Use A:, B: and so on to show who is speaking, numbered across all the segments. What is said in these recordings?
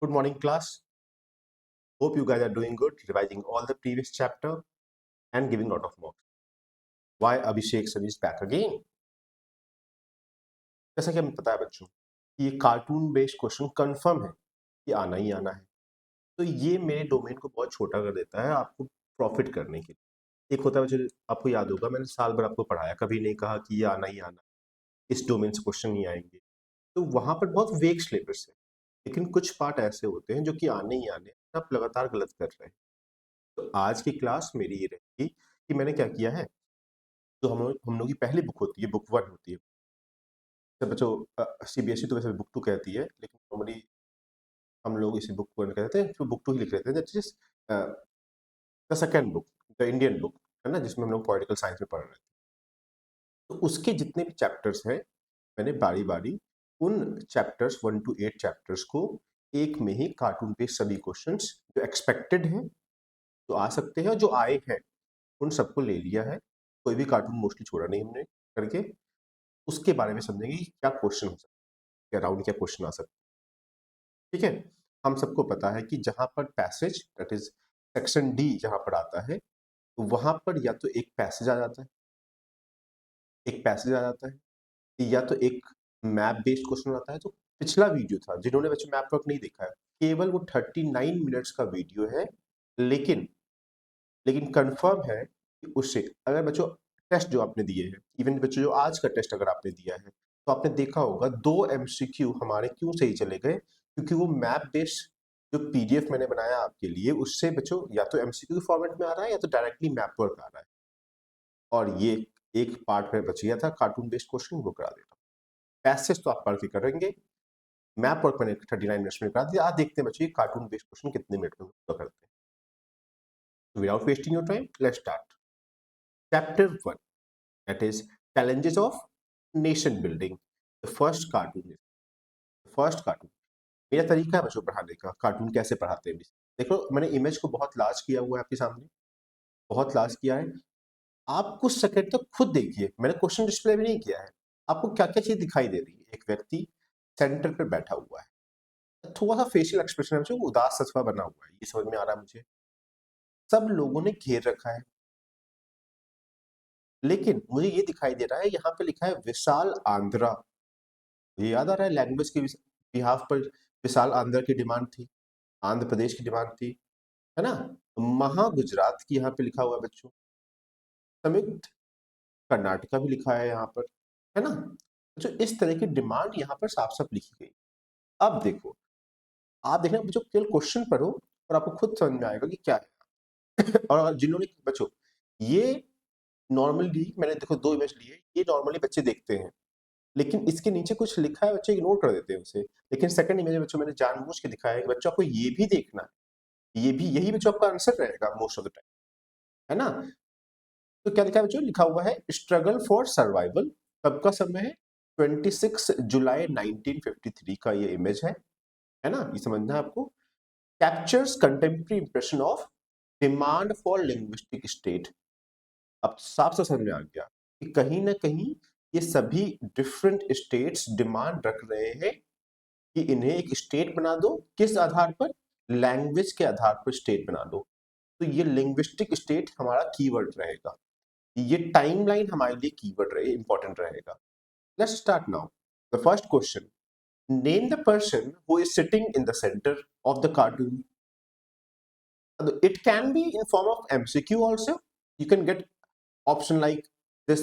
A: Good morning, class. Hope you guys are doing good, revising all the previous chapter and giving lot of marks. Why Abhishek sir is back again? जैसा कि हमें पता है बच्चों, ये cartoon based question confirm है कि आना ही आना है। तो ये मेरे डोमेन को बहुत छोटा कर देता है आपको प्रॉफिट करने के लिए। एक होता है बच्चों, आपको याद होगा मैंने साल भर आपको पढ़ाया, कभी नहीं कहा कि ये आना ही आना, इस डोमेन से क्वेश्चन नहीं आएंगे। तो वहां पर बहुत वेग सिलेबस है, लेकिन कुछ पार्ट ऐसे होते हैं जो कि आने ही आने, आप लगातार गलत कर रहे हैं। तो आज की क्लास मेरी ये रहेगी कि मैंने क्या किया है। तो हम लोग की पहली बुक होती है, बुक 1 होती है। तो बच्चों सीबीएसई तो वैसे बुक 2 कहती है, लेकिन नॉर्मली हम लोग इसे बुक 1 कहते हैं, तो बुक 2 ही लिख लेते हैं। That is the second book, the Indian book, है ना, जिसमें हम लोग पॉलिटिकल साइंस में पढ़ रहे थे। तो उसके जितने भी चैप्टर्स हैं, मैंने बारी बारी उन चैप्टर्स 1 to 8 चैप्टर्स को एक में ही कार्टून पे सभी क्वेश्चंस जो एक्सपेक्टेड हैं, जो आ सकते हैं और जो आए हैं, उन सबको ले लिया है। कोई भी कार्टून मोस्टली छोड़ा नहीं हमने करके। उसके बारे में समझेंगे कि क्या क्वेश्चन हो सकता है, क्या राउंड क्या क्वेश्चन आ सकता है। ठीक है, हम सबको पता है कि जहां पर passage, that is section D जहां पर आता है, तो वहां पर या तो एक पैसेज आ जाता है, या तो एक मैप बेस्ड क्वेश्चन आता है। तो पिछला वीडियो था, जिन्होंने बच्चों मैप वर्क नहीं देखा है, केवल वो 39 मिनट्स का वीडियो है, लेकिन लेकिन कंफर्म है कि उससे अगर बच्चों टेस्ट जो आपने दिए हैं, इवन बच्चों जो आज का टेस्ट अगर आपने दिया है, तो आपने देखा होगा 2 एमसीक्यू हमारे क्यों सही चले गए, क्योंकि वो मैप बेस्ड जो पीडीएफ मैंने बनाया आपके लिए, उससे बच्चों या तो एमसीक्यू के फॉर्मेट में आ रहा है या तो डायरेक्टली मैप वर्क आ रहा है। और ये एक पार्ट में बच गया था कार्टून बेस्ड क्वेश्चन, वो करा देता हूँ। पैसेज तो आप पढ़ के करेंगे, मैप वर्क मैंने 39 मिनट्स में करा दिया। आज देखते हैं बच्चों ये कार्टून बेस्ड क्वेश्चन कितने मिनट में पूरा करते हैं। Without wasting your time, let's start. Chapter 1, that is challenges of nation building. The first cartoon is first cartoon. मेरा तरीका है बच्चों पढ़ाने का, कार्टून कैसे पढ़ाते हैं। देखो मैंने इमेज को बहुत लार्ज किया हुआ है आपके सामने, बहुत लार्ज किया है। आप कुछ सेकंड तक खुद देखिए, मैंने क्वेश्चन डिस्प्ले भी नहीं किया है। आपको क्या क्या चीज दिखाई दे रही है। एक व्यक्ति सेंटर पर बैठा हुआ है, थोड़ा सा फेशियल एक्सप्रेशन है बच्चों, उदास सचवा बना हुआ है, ये समझ में आ रहा है मुझे। सब लोगों ने घेर रखा है, लेकिन मुझे ये दिखाई दे रहा है यहाँ पे लिखा है विशाल आंध्रा। ये याद आ रहा है लैंग्वेज के बिहाफ पर विशाल आंध्र की डिमांड थी, आंध्र प्रदेश की डिमांड थी, है ना। महा गुजरात की यहाँ पे लिखा हुआ है बच्चों, संयुक्त कर्नाटका भी लिखा है यहाँ पर, है ना। जो इस तरह की डिमांड यहाँ पर साफ साफ लिखी गई। अब देखो, आप देखना बच्चों, केवल क्वेश्चन पढ़ो और आपको खुद समझ में आएगा कि क्या है। और जिन्होंने बच्चों ये नॉर्मली, मैंने देखो 2 इमेज लिए, ये नॉर्मली बच्चे देखते हैं, लेकिन इसके नीचे कुछ लिखा है, बच्चे इग्नोर कर देते हैं उसे। लेकिन सेकंड इमेज में बच्चों मैंने जानबूझ के दिखाया है कि बच्चों आपको ये भी देखना है, ये भी, यही बच्चों आपका आंसर रहेगा मोस्ट ऑफ द टाइम, है ना। तो क्या लिखा है बच्चों, लिखा हुआ है स्ट्रगल फॉर सर्वाइवल। कब का समय है, 26 जुलाई 1953 का ये इमेज है ना, ये समझना है आपको। Captures contemporary impression of demand for linguistic state. अब साफ साफ समझ में आ गया कि कहीं ना कहीं ये सभी डिफरेंट स्टेट्स डिमांड रख रहे हैं कि इन्हें एक स्टेट बना दो। किस आधार पर, लैंग्वेज के आधार पर स्टेट बना दो। तो ये लिंग्विस्टिक स्टेट हमारा कीवर्ड रहेगा, ये टाइमलाइन हमारे लिए कीवर्ड रहे, इंपॉर्टेंट रहेगा। Let's start now. The first question, name the person who is sitting in the centre of the cartoon. It can be in form of MCQ also. You can get option like this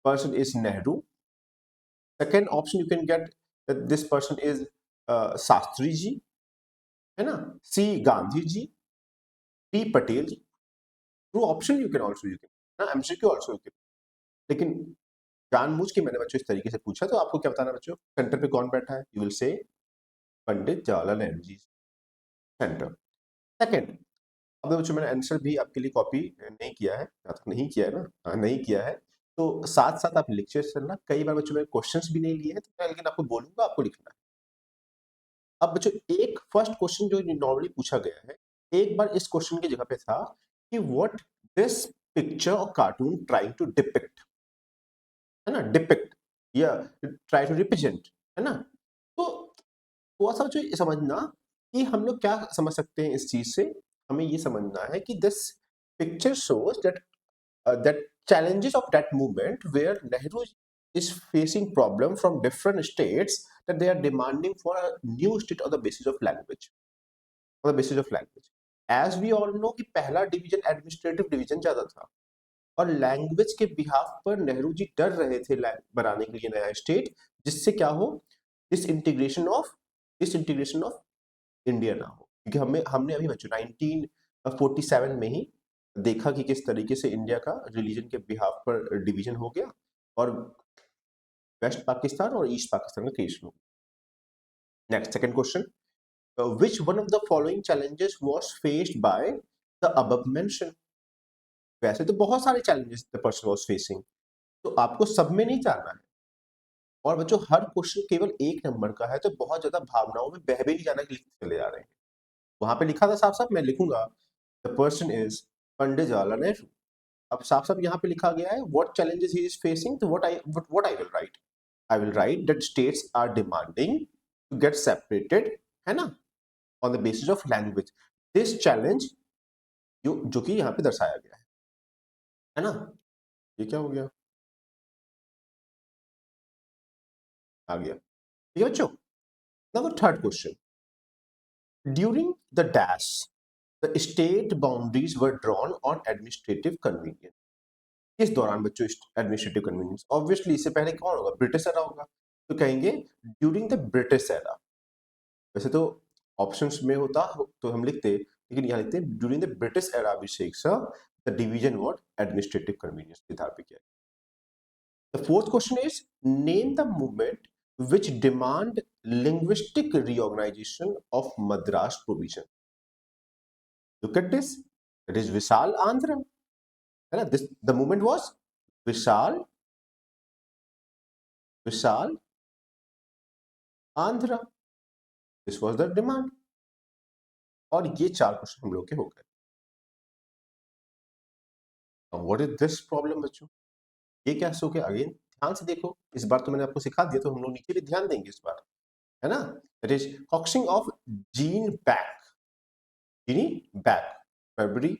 A: person is Nehru. Second option you can get that this person is Shastri ji, है ना, C Gandhi ji, P Patel ji. Two option you can also, you can ना, MCQ also you can. लेकिन जानबूझ के मैंने बच्चों इस तरीके से पूछा, तो आपको क्या बताना बच्चों, सेंटर पे कौन बैठा है, you will say Pandit Jawaharlal Nehru ji centre. Second, अब बच्चों मैंने आंसर भी आपके लिए कॉपी नहीं किया है, नहीं किया है ना, हाँ नहीं किया है। तो साथ साथ आप लिखते चलना। कई बार बच्चों मैंने क्वेश्चंस भी नहीं लिए हैं, तो मैं लेकिन आपको बोलूंगा, आपको लिखना है। अब बच्चों एक फर्स्ट क्वेश्चन जो नॉर्मली पूछा गया है, एक बार इस क्वेश्चन की जगह पे था कि व्हाट दिस पिक्चर और कार्टून ट्राइंग टू डिपिक्ट, है ना, डिपिक्ट या ट्राई टू रिप्रेजेंट, है ना। तो थोड़ा सा जो समझना कि हम लोग क्या समझ सकते हैं इस चीज से? हमें ये समझना है कि this picture shows that challenges of that movement where Nehru is facing problem from different states that they are demanding for a new state on the basis of language. On the basis of language. As we all know कि पहला division administrative division ज्यादा था और language के behalf पर नेहरू जी डर रहे थे बनाने के लिए नया स्टेट, जिससे क्या हो, दिस इंटीग्रेशन ऑफ इंडिया ना हो। क्योंकि हमें हमने अभी बच्चों 1947 में ही देखा कि किस तरीके से इंडिया का रिलीजन के बिहाफ पर डिवीजन हो गया और वेस्ट पाकिस्तान और ईस्ट पाकिस्तान का क्रिएशन हो गया। Next second question, which one of the following challenges was faced by the above mentioned? वैसे तो बहुत सारे challenges the person was facing, तो आपको सब में नहीं जाना है। और बच्चों हर क्वेश्चन केवल 1 नंबर का है, तो बहुत ज्यादा भावनाओं में बह भी नहीं जाना कि लिखते चले जा रहे हैं। वहां पे लिखा था साफ साफ, मैं लिखूंगा the person is Pandit Jawaharlal Nehru. अब साफ साफ यहाँ पे लिखा गया है what challenges he is facing, तो what I will write, I will write that states are demanding to get separated, है ना, on the basis of language. This challenge जो कि यहाँ पे दर्शाया गया है ना। ये क्या हो गया, आ गया, ठीक है बच्चों। Now third question, during the dash the state boundaries were drawn on administrative convenience. किस दौरान बच्चों एडमिनिस्ट्रेटिव कन्वीनियंस? ऑब्वियसली इससे पहले कौन होगा, ब्रिटिश एरा होगा, तो कहेंगे ड्यूरिंग द ब्रिटिश एरा। वैसे तो ऑप्शंस में होता तो हम लिखते, लेकिन यहाँ लिखते हैं during the British era Abhishek sir the division what administrative convenience के आधार पे किया। The fourth question is name the movement which demand linguistic reorganization of Madras provision. Look at this. It is Vishal Andhra. This the movement was Vishal Andhra. This was the demand. और ये 4 question हम लोग के हो गए। What is this problem बच्चों? ये क्या सो के अगेन ध्यान से देखो, इस बार तो मैंने आपको सिखा दिया, तो हम लोग नीचे भी ध्यान देंगे इस बार, है ना। It is coaxing of gene back, February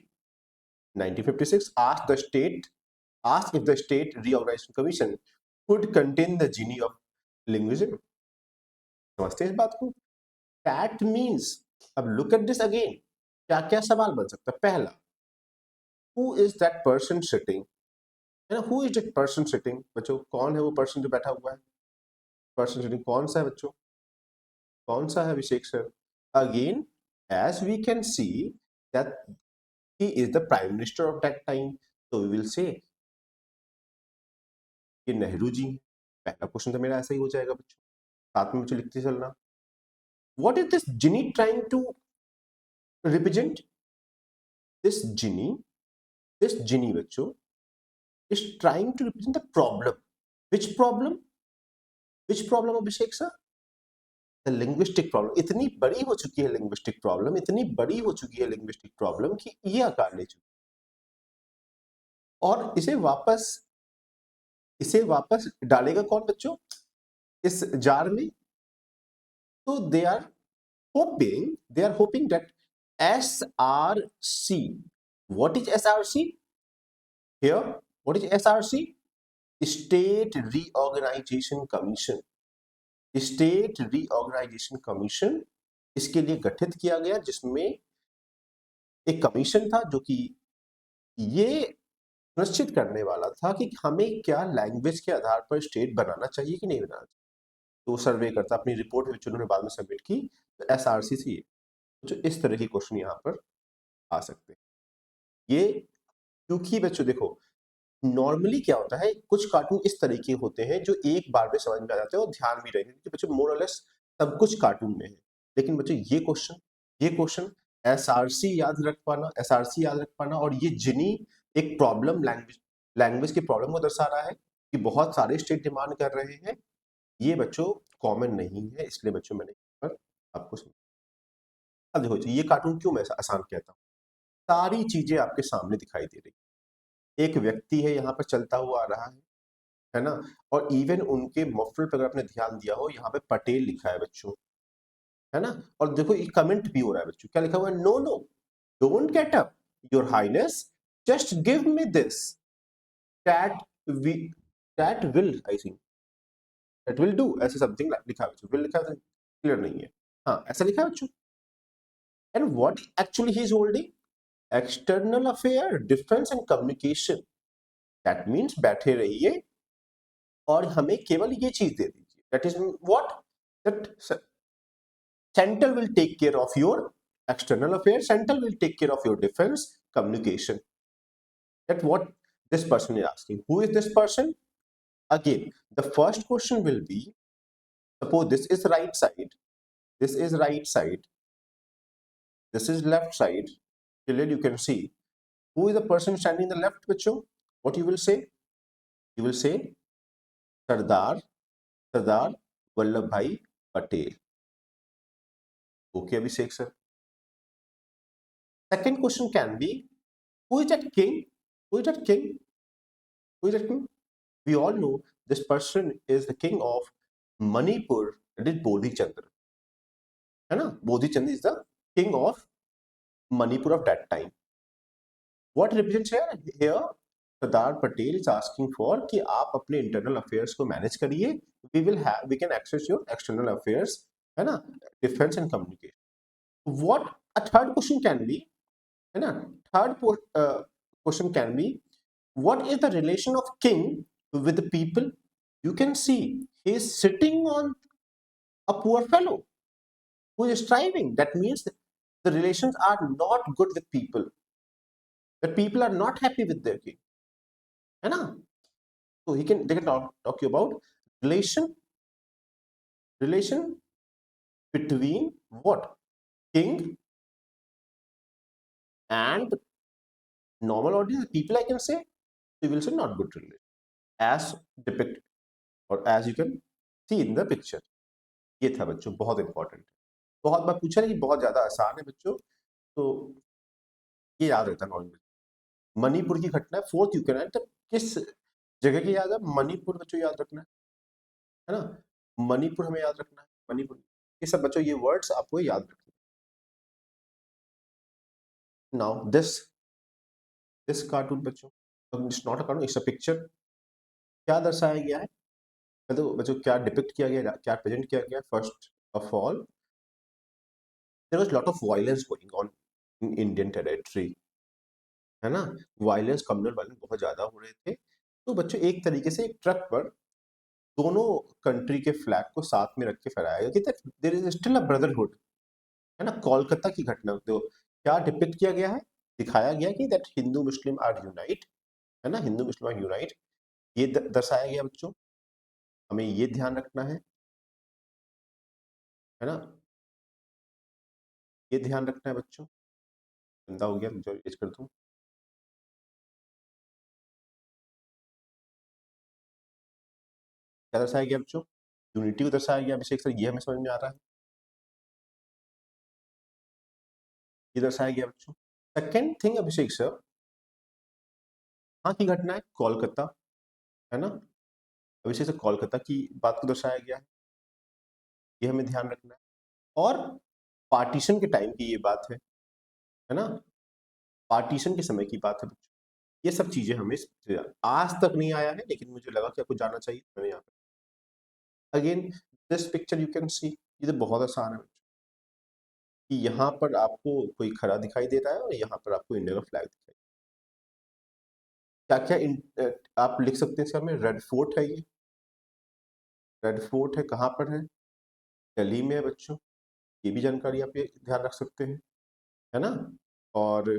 A: 1956 asked if the state reorganization commission could contain the genie of linguism. समझते हैं इस बात को? That means, अब look at this again, क्या क्या सवाल बन सकता है? पहला, who is that person sitting, है ना, who is that person sitting? बच्चों कौन है वो पर्सन जो बैठा हुआ है? पर्सन सिटिंग कौन सा है बच्चों? कौन सा है Abhishek sir? Again as we can see that he is the prime minister of that time, so we will say कि नेहरू जी। पहला क्वेश्चन तो मेरा ऐसा ही हो जाएगा बच्चों, साथ में बच्चों लिखते चलना। What is this genie trying to represent? This genie बच्चों is trying to represent the problem. Which problem Abhishek sir? The linguistic problem. इतनी बड़ी हो चुकी है लिंग्विस्टिक प्रॉब्लम, इतनी बड़ी हो चुकी है लिंग्विस्टिक प्रॉब्लम कि ये आकार ले चुकी, और इसे वापस डालेगा कौन बच्चों इस जार में? तो they are hoping that SRC, what is SRC here? What is SRC? State Reorganization Commission. State Reorganization Commission इसके लिए गठित किया गया, जिसमें एक कमीशन था जो कि ये सुनिश्चित करने वाला था कि हमें क्या लैंग्वेज के आधार पर स्टेट बनाना चाहिए कि नहीं बनाना चाहिए। तो सर्वे करता, अपनी रिपोर्ट विच उन्होंने बाद में सबमिट की, तो SRC थी। तो इस तरह की क्वेश्चन यहाँ पर आ सकते हैं। ये क्योंकि बच्चों देखो नॉर्मली क्या होता है, कुछ कार्टून इस तरह के होते हैं जो एक बार में समझ में आ जाते हैं और ध्यान भी रहेंगे, क्योंकि बच्चों मोर और लेस सब कुछ कार्टून में है। लेकिन बच्चों ये क्वेश्चन SRC याद रख पाना और ये जिनी एक प्रॉब्लम लैंग्वेज की प्रॉब्लम को दर्शा रहा है कि बहुत सारे स्टेट डिमांड कर रहे हैं, ये बच्चों कॉमन नहीं है, इसलिए बच्चों मैंने पर आपको अब देखो ये कार्टून क्यों मैं आसान कहता हूँ, सारी चीजें आपके सामने दिखाई दे रही, एक व्यक्ति है यहाँ पर चलता हुआ आ रहा है ना, और इवन उनके मफलर पर अगर आपने ध्यान दिया हो यहाँ पे पटेल लिखा है बच्चों, है ना। और देखो ये कमेंट भी हो रहा है बच्चों, क्या लिखा हुआ है, no no don't get up your highness just give me this that we that will I think that will do, ऐसे समथिंग लिखा है बच्चों, विल लिखा है क्लियर नहीं है, हाँ ऐसा लिखा है बच्चों। And what actually he is holding, external affair defence and communication, that means बैठे रहिए और हमें केवल ये चीज दे दीजिए, that is what, that Central will take care of your external affairs. Central will take care of your defense communication. That's what this person is asking. Who is this person? Again, the first question will be, suppose this is right side, this is right side, this is left side. Clearly, you can see who is the person standing in the left picture. What you will say? You will say Sardar Vallabhbhai Patel. Okay, Abhishek sir. Second question can be, who is that king? Who is that king? Who is that king? We all know this person is the king of Manipur, that is Bodhi Chandra. है ना? Bodhi Chandra is the king of Manipur of that time. What represents here? Here, Sardar Patel is asking for कि आप अपने internal affairs को manage करिए. We can access your external affairs, है ना? Defense and communication. What a third question can be, है ना? Third question can be, what is the relation of king with the people? You can see he is sitting on a poor fellow who is striving. That means the relations are not good with people. The people are not happy with their king. है ना? So they can talk you about relation between what? King and normal audience, people I can say, they will say not good relation. As depicted or as you can see in the picture. ये था बच्चों, बहुत important, बहुत बार पूछा नहीं, बहुत ज्यादा आसान है बच्चों, तो ये याद रहता है नॉर्मल। मणिपुर की घटना है, फोर्थ यू कैन, किस जगह की याद है, मणिपुर बच्चों याद रखना है ना, मणिपुर हमें याद रखना है, मणिपुर, ये सब बच्चों ये वर्ड्स आपको याद रखना। नाउ दिस कार्टून बच्चों, it's not a cartoon, it's a picture. क्या दर्शाया गया है, तो बच्चों क्या डिपिक्ट किया गया, क्या प्रेजेंट किया गया, first of all there was lot of violence going on in Indian territory, है ना, वायलेंस, कम्युनल वायलेंस बहुत ज्यादा हो रहे थे। तो बच्चों एक तरीके से एक ट्रक पर दोनों कंट्री के फ्लैग को साथ में रख के फहराया गया कि there is still a brotherhood, है ना। कोलकाता की घटना तो क्या डिपिक्ट किया गया है, दिखाया गया कि that Hindu Muslim are unite, है ना, हिंदू मुस्लिम आर यूनाइट, ये दर्शाया गया बच्चों, हमें ये ध्यान रखना है ना, ये ध्यान रखना है बच्चों। गंदा हो गया, जो एज कर दूं, क्या दर्शाया गया बच्चों, यूनिटी को दर्शाया गया अभिषेक सर, ये हमें समझ में आ रहा है, ये दर्शाया गया बच्चों। सेकेंड थिंग अभिषेक सर, हाँ की घटना है कोलकाता, है ना, अभिषेक सर कोलकाता की बात को दर्शाया गया है, ये हमें ध्यान रखना है। और पार्टीशन के टाइम की ये बात है ना, पार्टीशन के समय की बात है बच्चों, ये सब चीजें हमें आज तक नहीं आया है, लेकिन मुझे लगा कि आपको जानना चाहिए, मैंने यहाँ पे again this picture you can see, ये तो बहुत आसान है बच्चों, कि यहाँ पर आपको कोई खड़ा दिखाई दे रहा है और यहाँ पर आपको इंडिया का फ्लैग दिखाई, क्या क्या आप लिख सकते हैं इसका में, रेड फोर्ट है, रेड फोर्ट है, कहाँ पर है, दिल्ली में है बच्चों, ये भी जानकारी आप ये ध्यान रख सकते हैं, है ना। और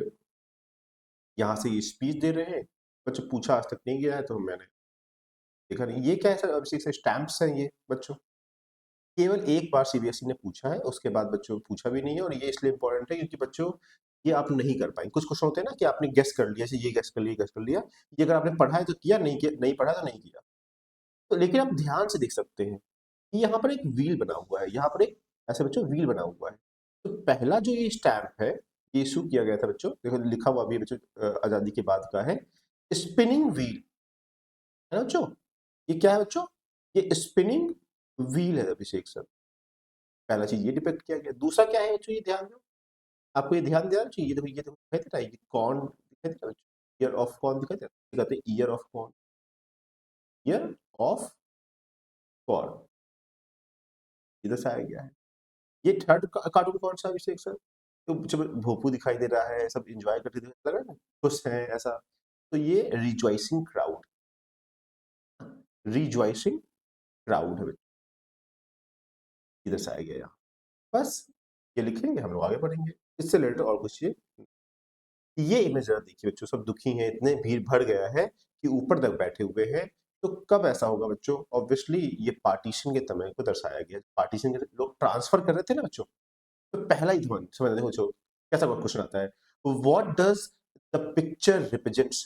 A: यहाँ से ये स्पीच दे रहे हैं बच्चों, पूछा आज तक नहीं गया है तो मैंने देखा नहीं, ये क्या है सर, अभिषेक सर स्टैम्प्स हैं ये बच्चों, केवल एक बार सीबीएसई ने पूछा है, उसके बाद बच्चों पूछा भी नहीं है, और ये इसलिए इंपॉर्टेंट है क्योंकि बच्चों ये आप नहीं कर पाएंगे, कुछ क्वेश्चन होते हैं ना कि आपने गेस कर लिया, ये गेस कर लिया, गेस कर लिया, ये अगर आपने पढ़ा है तो किया, नहीं किया, नहीं पढ़ा तो नहीं किया, तो लेकिन आप ध्यान से देख सकते हैं कि यहाँ पर एक व्हील बना हुआ है, यहाँ पर एक ऐसे बच्चों व्हील बना हुआ है, तो पहला जो ये स्टैम्प है ये इशू किया गया था बच्चों, देखो लिखा हुआ भी बच्चों आजादी के बाद का है, स्पिनिंग व्हील, है ना बच्चों, ये क्या है बच्चों, ये स्पिनिंग व्हील है अभिषेक सर, पहला चीज ये डिपेक्ट किया गया। दूसरा क्या है बच्चों, ये ध्यान दो, आपको ये ध्यान देना चाहिए। ये देखो दिखाई दे रहा है, ये कौन दिखाई दे रहा है बच्चों, ईयर ऑफ कौन दिखाई दे रहा है, कहते हैं ईयर ऑफ कौन, ईयर ऑफ कौन, ये दर्शाया गया है। ये थर्ड कार्टून कौन सा अभिषेक सर, तो जब भोपू दिखाई दे रहा है, सब एंजॉय करते लग रहा है ना, खुश है ऐसा, तो ये रिजॉइसिंग क्राउड, रिजॉइसिंग क्राउड है, ये दर्शाया गया यहाँ। बस ये लिखेंगे, हम लोग आगे बढ़ेंगे। इससे रिलेटेड और कुछ ये इमेज जरा देखिए बच्चों, सब दुखी हैं, इतने भीड़ भर गया है कि ऊपर तक बैठे हुए हैं। तो कब ऐसा होगा बच्चों, ऑब्वियसली ये पार्टीशन के समय को दर्शाया गया। पार्टीशन के लोग ट्रांसफर कर रहे थे ना बच्चों, तो पहला ही ध्यान समझ देखो बच्चों, कैसा क्वेश्चन आता है, what does the picture represents.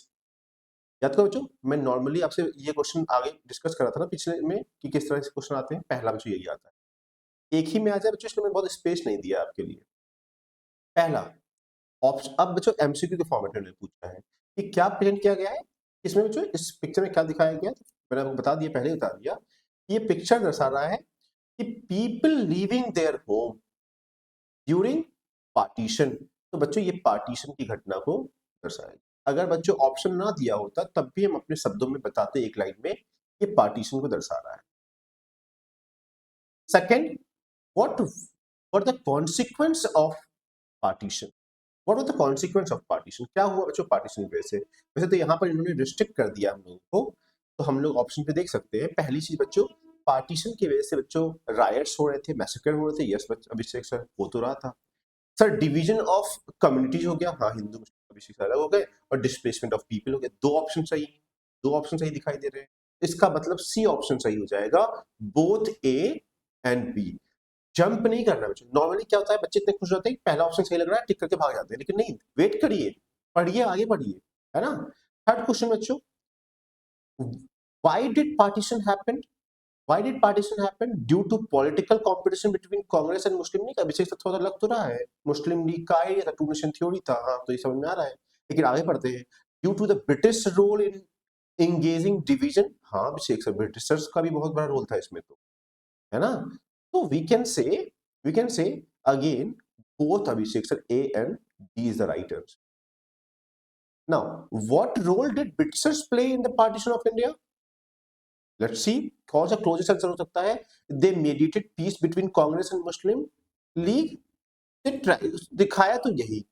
A: याद करो बच्चों, मैं नॉर्मली आपसे ये क्वेश्चन आगे डिस्कस करा था ना पिछले में कि किस तरह से क्वेश्चन आते हैं। पहला बच्चों यही आता है, एक ही में आ जाए बच्चों, इसलिए मैंने बहुत स्पेस नहीं दिया आपके लिए। पहला ऑप्शन, अब बच्चों एमसीक्यू के फॉर्मेट में पूछा है कि क्या प्रेजेंट किया गया है इसमें बच्चों, इस पिक्चर में क्या दिखाया गया है? मैंने आपको बता दिया, पहले बता दिया, ये पिक्चर दर्शा रहा है कि people leaving their home during partition. तो बच्चों ये पार्टीशन की घटना को दर्शाएगा। अगर बच्चों ऑप्शन ना दिया होता तब भी हम अपने शब्दों में बताते एक लाइन में, ये पार्टीशन को दर्शा रहा है। Second, what what the consequence of partition, what was the consequence of partition, क्या हुआ बच्चों पार्टीशन की वजह से। वैसे तो यहाँ पर इन्होंने रिस्ट्रिक्ट कर दिया हम लोगों को, तो हम लोग ऑप्शन पे देख सकते हैं। पहली चीज बच्चों, पार्टीशन की वजह से बच्चों रायट्स हो रहे थे, मैसेकर हो रहे थे, यस अभिषेक सर हो तो रहा था। सर डिवीजन ऑफ कम्युनिटीज हो गया, हाँ हिंदू मुस्लिम अभिषेक सर अलग हो गए, और डिस्प्लेसमेंट ऑफ पीपल हो गया। दो ऑप्शन सही, दो ऑप्शन सही दिखाई दे रहे हैं, इसका मतलब सी ऑप्शन सही हो जाएगा, both A and B. Jump नहीं करना बच्चों, नॉर्मली क्या होता है बच्चे इतने खुश होते हैं पहला ऑप्शन सही लग रहा है टिक करके भाग जाते हैं, लेकिन नहीं, वेट करिए, पढ़िए, आगे बढ़िए, है ना। थर्ड क्वेश्चन बच्चों, why did partition happen, why did partition happen, due to political competition between Congress and Muslim League. Abhishek से थोड़ा लग तो रहा है मुस्लिम लीग का आइडिया था, टू नेशन थ्योरी था, हाँ तो ये समझ में आ रहा है, लेकिन आगे बढ़ते हैं। Due to the British role in engaging division, हाँ अभिषेक सर ब्रिटिशर्स का भी बहुत बड़ा रोल था इसमें, तो है ना। तो we can say again both Abhishek sir, A and B is the right answer. Now what role did Britishers play in the partition of India? Let's see, कौन सा क्लोजेस्ट आंसर हो सकता है। They mediated peace between Congress and Muslim League, दिखाया तो यही,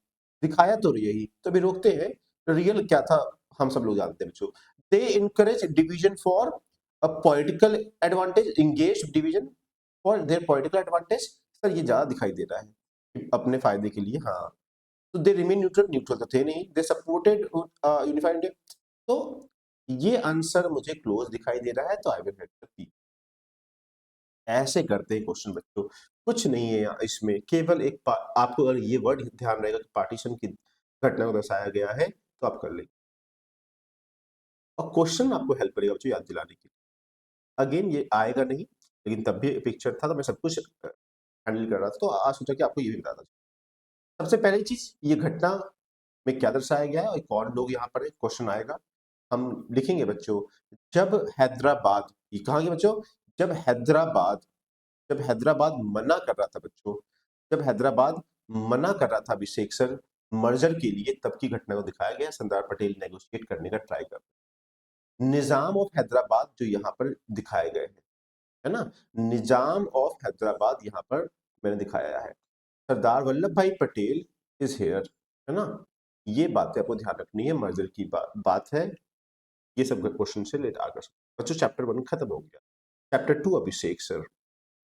A: दिखाया तो यही, तो अभी रोकते हैं, रियल क्या था हम सब लोग जानते हैं बच्चों। They encourage division for a political advantage, engaged division for their political advantage। Sir ये ज्यादा दिखाई दे रहा है अपने फायदे के लिए, हाँ। तो दे रिमेन न्यूट्रल, न्यूट्रल तो थे नहीं, दे सपोर्टेड यूनिफाइड इंडिया। तो ये आंसर मुझे क्लोज दिखाई दे रहा है, तो आई विल हेड बी। ऐसे करते हैं क्वेश्चन बच्चों, कुछ नहीं है इसमें, केवल एक आपको अगर ये वर्ड ध्यान रहेगा कि पार्टीशन की घटना को दर्शाया गया है तो आप कर लेंगे, और क्वेश्चन आपको हेल्प करेगा बच्चों याद दिलाने के लिए। अगेन ये आएगा नहीं, लेकिन तब भी पिक्चर था तो मैं सब कुछ हैंडल कर रहा था, तो आज सोचा कि आपको ये भी बता दूं। सबसे पहली चीज, ये घटना में क्या दर्शाया गया है और कौन लोग यहाँ पर है, क्वेश्चन आएगा। हम लिखेंगे बच्चों, जब हैदराबाद, ये कहाँ गया बच्चों, जब हैदराबाद, जब हैदराबाद मना कर रहा था बच्चों, जब हैदराबाद मना कर रहा था अभिषेक सर मर्जर के लिए, तब की घटना को दिखाया गया। सरदार पटेल नेगोशिएट करने का ट्राई कर, निजाम ऑफ हैदराबाद जो यहाँ पर दिखाए गए हैं, है ना, निजाम ऑफ हैदराबाद यहाँ पर मैंने दिखाया है। सरदार वल्लभ भाई पटेल इज हेयर, है ना, ये बातें आपको ध्यान रखनी है, मर्जर की बात है, ये सब क्वेश्चन से लेट आकर बच्चों। चैप्टर 1 खत्म हो गया। चैप्टर 2 अभिषेक सर,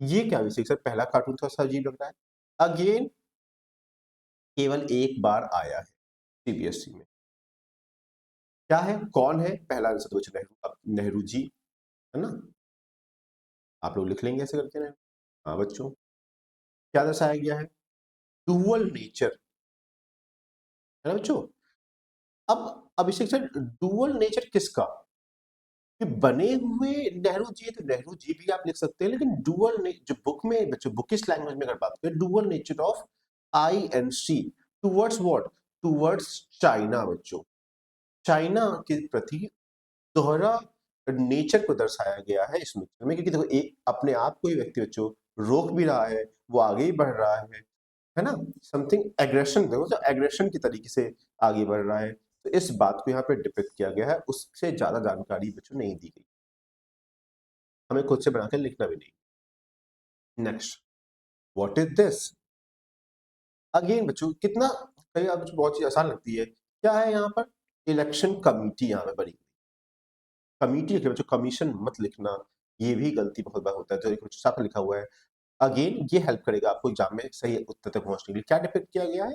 A: ये क्या अभिषेक सर, पहला कार्टून थोड़ा सा अजीब लग रहा है। अगेन केवल एक बार आया है सीबीएसई में, क्या है, कौन है, पहला आंसर तो बच्चों नेहरू, नेहरू जी, है ना, आप लोग लिख लेंगे ऐसे करके ना। हाँ बच्चों, क्या दर्शाया गया है, डुअल नेचर, है ना बच्चों। अब अभिषेक सर डुअल नेचर किसका, कि बने हुए नेहरू जी, तो नेहरू जी भी आप लिख सकते हैं, लेकिन डुअल जो बुक में बच्चों, बुकिश लैंग्वेज में अगर बात करें, dual nature of INC towards what, towards China बच्चों, चाइना के प्रति दोहरा नेचर को दर्शाया गया है इसमें, क्योंकि देखो एक अपने आप कोई व्यक्ति बच्चों रोक भी रहा है, वो आगे ही बढ़ रहा है ना? समथिंग एग्रेशन, देखो तो एग्रेशन की तरीके से आगे बढ़ रहा है। तो इस बात को यहाँ पे डिपिक्ट किया गया है, उससे ज़्यादा जानकारी बच्चों नहीं दी गई। हमें खुद से बना के लिखना भी नहीं। Next, what is this? Again बच्चों कितना, कई आप बच्चों बहुत चीज आसान लगती है। क्या है यहाँ पर? इलेक्शन कमिटी यहाँ पे बनी। कमिटी लिखे बच्चों, कमीशन मत लिखना, ये भी गलती बहुत बार होता है। तो एक बच्चों साफ लिखा हुआ है। अगेन ये हेल्प करेगा आपको एग्जाम में सही उत्तर तक पहुंचने के लिए। क्या डिपिक्ट किया गया है?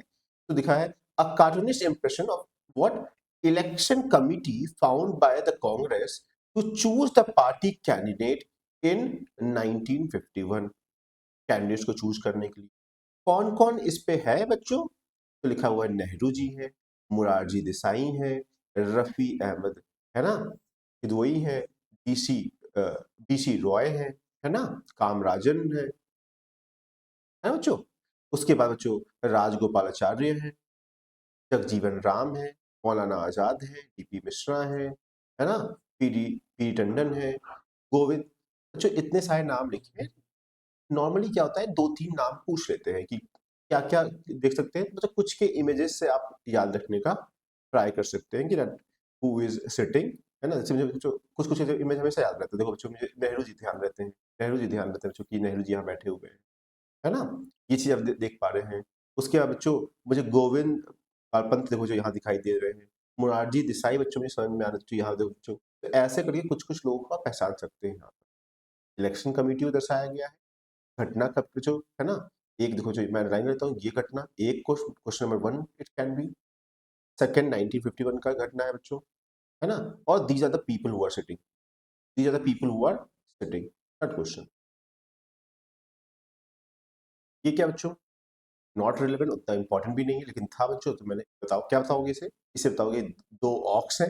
A: तो दिखा है a cartoonist impression of what election committee found by the Congress to choose the party candidate in 1951। Candidates को चूज करने के लिए कौन कौन इस पे है बच्चों? तो लिखा हुआ है नेहरू जी है, मुरारजी देसाई है, रफी अहमद है ना, किदवई है, बीसी रॉय है ना, कामराजन है ना बच्चों। उसके बाद बच्चों राजगोपालाचार्य है, जगजीवन राम है, मौलाना आजाद है, डीपी मिश्रा है ना, पीडी पी टंडन है, गोविंद। बच्चों इतने सारे नाम लिखे हैं। नॉर्मली क्या होता है, दो तीन नाम पूछ लेते हैं कि क्या क्या देख सकते हैं, मतलब कुछ के इमेजेस से आप याद रखने का ट्राई कर सकते हैं कि हु इज सिटिंग, है ना। जैसे मुझे बच्चों कुछ कुछ इमेज हमेशा याद रहते हैं। देखो बच्चों मुझे नेहरू जी ध्यान रहते हैं, नेहरू जी ध्यान रहते हैं बच्चों कि नेहरू जी यहाँ बैठे हुए हैं, है ना। ये चीज आप देख पा रहे हैं। उसके बाद बच्चों मुझे गोविंद पंत देखो जो यहाँ दिखाई दे रहे हैं, मुरारजी देसाई बच्चों में समझ में आ रहा है यहाँ देखो बच्चों। तो ऐसे करके कुछ कुछ लोगों को आप पहचान सकते हैं यहाँ पर। इलेक्शन कमेटी को दर्शाया गया है, घटना कब जो है ना। एक देखो जो मैं लाइन लेता हूँ, ये घटना एक question number 1 it can be. Second 1951 का घटना है बच्चों, है ना। और these are the people who are sitting, these are the people who are sitting, third question. ये क्या बच्चों? नॉट रिलेवेंट, उतना इंपॉर्टेंट भी नहीं है, लेकिन था बच्चों। तो मैंने बताओ क्या बताओगे इसे? इसे बताओगे दो ऑक्स है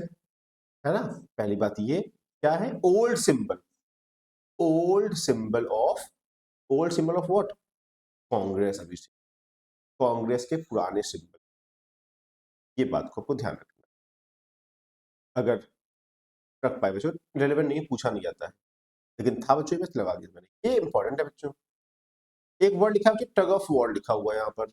A: ना। पहली बात ये क्या है? Old symbol, old symbol of, old symbol of what? Congress. अभी कांग्रेस के पुराने सिंबल, ये बात को आपको ध्यान रखना। अगर रख पाए बच्चों, रेलेवेंट नहीं पूछा नहीं जाता है, लेकिन था बच्चों बस लगा दिया मैंने। ये इंपॉर्टेंट है बच्चों। एक वर्ड लिखा है कि टग ऑफ वॉर लिखा हुआ है यहाँ पर,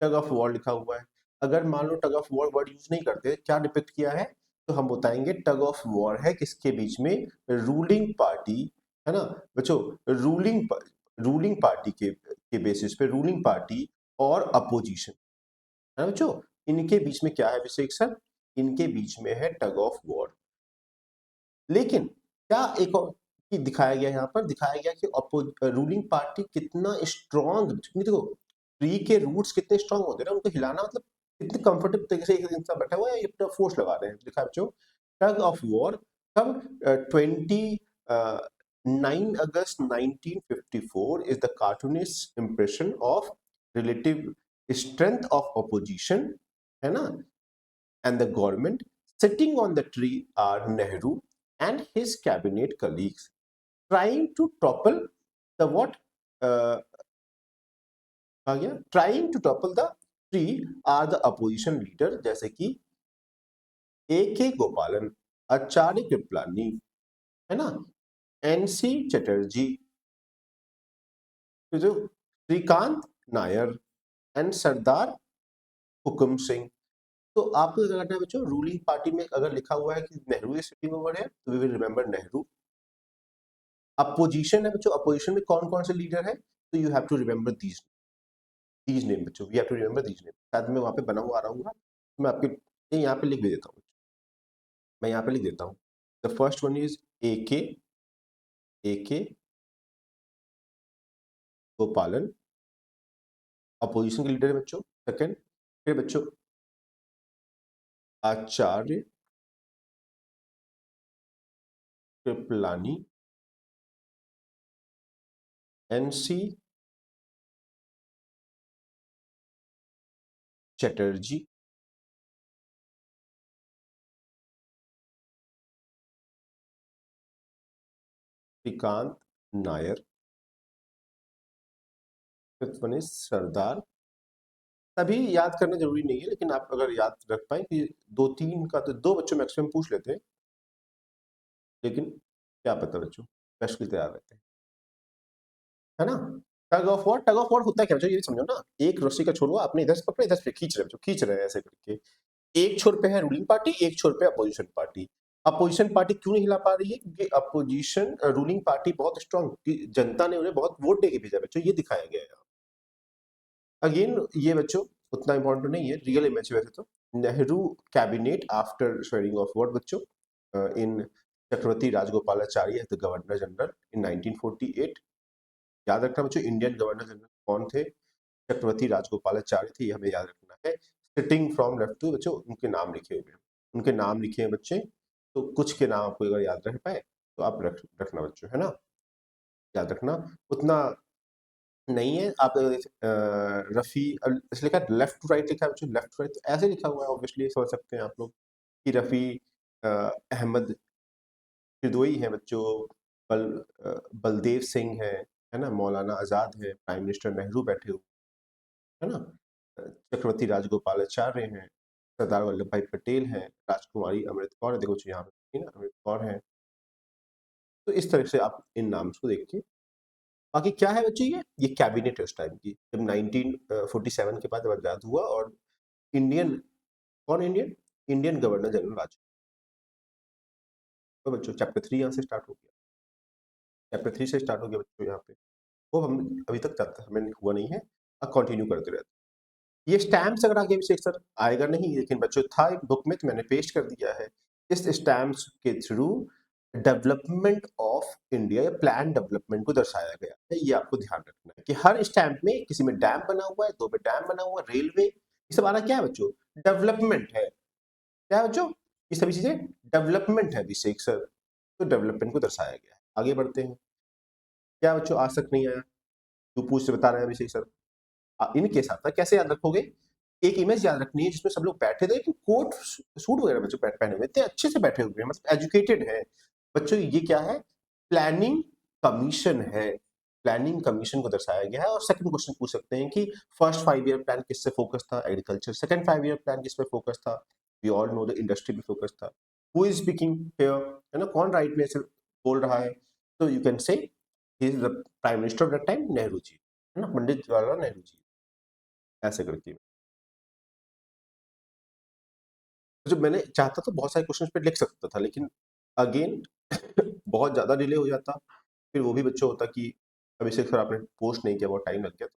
A: टग ऑफ वॉर लिखा हुआ है। अगर मान लो tug of war word use नहीं करते, क्या डिपिक्ट किया है? तो हम बताएंगे टग ऑफ वॉर है किसके बीच में? रूलिंग पार्टी, है ना बच्चों। रूलिंग पार्टी के बेसिस पे, रूलिंग पार्टी और अपोजिशन, है ना बच्चों। इनके बीच में क्या है विशेष सर? इनके बीच में है टग ऑफ वॉर। लेकिन क्या एक और कि दिखाया गया, यहाँ पर दिखाया गया कि रूलिंग पार्टी कितना स्ट्रॉन्ग, देखो ट्री के रूट्स कितने स्ट्रॉन्ग होते हैं ना, उनको हिलाना मतलब इतने कंफर्टेबल तरीके से एक इंसान बैठा हुआ है, ये अपना फोर्स लगा रहे हैं। लिखा है बच्चों टग ऑफ वॉर कब? 29 अगस्त 1954 is the cartoonist impression of relative strength of opposition, है ना, and the government. Sitting on the tree are Nehru and his cabinet colleagues trying to topple the what? Uh, trying to topple the tree are the opposition leader जैसे कि A.K. गोपालन, आचार्य कृपलानी, है ना, N.C. Chatterjee, जो Shrikant Nair and सरदार हुकुम सिंह। तो आपको क्या करना है बच्चों? रूलिंग पार्टी में अगर लिखा हुआ है कि नेहरू इज सिटिंग ओवर है, तो we will remember Nehru. Opposition है बच्चों, अपोजिशन में कौन कौन से लीडर है? तो you have to remember these name बच्चों, we have to remember these name. शायद मैं वहां पे बना हुआ आ रहूंगा, मैं आपके यहाँ पे लिख भी देता हूँ। मैं यहाँ पे लिख देता हूँ। The first one is a के गोपालन, अपोजिशन के लीडर है बच्चों। सेकंड, फिर बच्चों Acharya Kripalani, N C Chatterjee, Shrikant Nair, fifth one is Sardar. तभी याद करना जरूरी नहीं है, लेकिन आप अगर याद रख पाए कि दो तीन का तो दो बच्चों मैक्सिमम पूछ लेते हैं, लेकिन क्या पता बच्चों बेस्ट के लिए तैयार रहते हैं। है ना? टग ऑफ वॉर होता है क्या बच्चों, ये समझो ना, एक रस्सी का छोर हुआ, आपने इधर से पकड़ा, इधर से खींच रहे हो बच्चों, खींच रहे हैं ऐसे करके। एक छोर पे है रूलिंग पार्टी, एक छोर पे अपोजिशन पार्टी। अपोजिशन पार्टी क्यों नहीं हिला पा रही है? क्योंकि अपोजिशन रूलिंग पार्टी बहुत स्ट्रांग, जनता ने उन्हें बहुत वोट दे के भेजा बच्चों, ये दिखाया गया है। अगेन ये बच्चों उतना इंपॉर्टेंट नहीं है, रियल इमेज वैसे तो। Nehru cabinet after swearing of what बच्चों, in Chakravarti Rajagopalachari the governor general in 1948। याद रखना बच्चों, इंडियन गवर्नर जनरल कौन थे? चक्रवर्ती राजगोपालाचारी थे, ये हमें याद रखना है। सिटिंग फ्रॉम लेफ्ट टू बच्चों, उनके नाम लिखे हुए हैं, उनके नाम लिखे हैं बच्चे, तो कुछ के नाम आपको अगर याद रह पाए तो आप रखना बच्चों, है ना? याद रखना उतना नहीं है। आप रफ़ी ऐसे लिखा है, लेफ्ट टू राइट लिखा है बच्चों, लेफ्ट टू राइट ऐसे लिखा हुआ है, ऑब्वियसली समझ सकते हैं आप लोग कि रफ़ी अहमद हिरदोई है बच्चों, बलदेव सिंह है ना? मौलाना आज़ाद है, प्राइम मिनिस्टर नेहरू बैठे हुए, है ना? चक्रवर्ती राजगोपालाचार्य हैं, सरदार वल्लभ भाई पटेल हैं, राजकुमारी अमृत कौर है, देखो जो यहाँ पे ना अमृत कौर हैं। तो इस तरह से आप इन नाम को देख के, बाकी क्या है बच्चे, ये कैबिनेट है उस टाइम की, जब 1947 के बाद जब आजाद हुआ, और इंडियन, कौन इंडियन? इंडियन गवर्नर जनरल राज। तो बच्चों चैप्टर 3 यहाँ से स्टार्ट हो गया, चैप्टर 3 से स्टार्ट हो गया बच्चों यहाँ पे। वो हम अभी तक जाता हमें हुआ नहीं है, अब कंटिन्यू करते रहते हैं। ये स्टैम्प्स अगर आगे अभिषेक सर आएगा नहीं, लेकिन बच्चों था एक बुक में, तो मैंने पेस्ट कर दिया है। इस स्टैम्प्स के थ्रू डेवलपमेंट ऑफ इंडिया या प्लान डेवलपमेंट को दर्शाया गया है। ये आपको ध्यान रखना है कि हर स्टैम्प में किसी में डैम बना हुआ है, दो में डैम बना हुआ है, रेलवे, ये सब आ रहा क्या है बच्चों? डेवलपमेंट है। क्या है बच्चों? ये सभी चीजें डेवलपमेंट है अभिषेक सर, तो डेवलपमेंट को दर्शाया गया है। आगे बढ़ते हैं। क्या बच्चों आज तक नहीं आया? तू पूछ से बता रहे हैं अभिषेक सर, इन केस आता कैसे याद रखोगे? एक इमेज याद रखनी है जिसमें सब लोग बैठे थे, कि कोट सूट वगैरह बच्चों पहने हुए थे, अच्छे से बैठे हुए हैं, मतलब एजुकेटेड है बच्चों। ये क्या है? प्लानिंग कमीशन है, प्लानिंग कमीशन को दर्शाया गया है। और सेकंड क्वेश्चन पूछ सकते हैं कि फर्स्ट 5 ईयर प्लान किससे फोकस था? एग्रीकल्चर। सेकंड 5 ईयर प्लान किस पे फोकस था? We all know the industry पे फोकस था। हु इज स्पीकिंग हियर, है ना? कौन राइट में से बोल रहा है? तो you can say he is the prime minister of that time, Nehru ji, है ना? पंडित जवाहरलाल नेहरू जी, ऐसे करके। जो मैंने चाहता तो बहुत सारे क्वेश्चन पे लिख सकता था, लेकिन अगेन बहुत ज्यादा डिले हो जाता, फिर वो भी बच्चों होता कि अभिषेक सर आपने पोस्ट नहीं किया, बहुत टाइम लग गया था।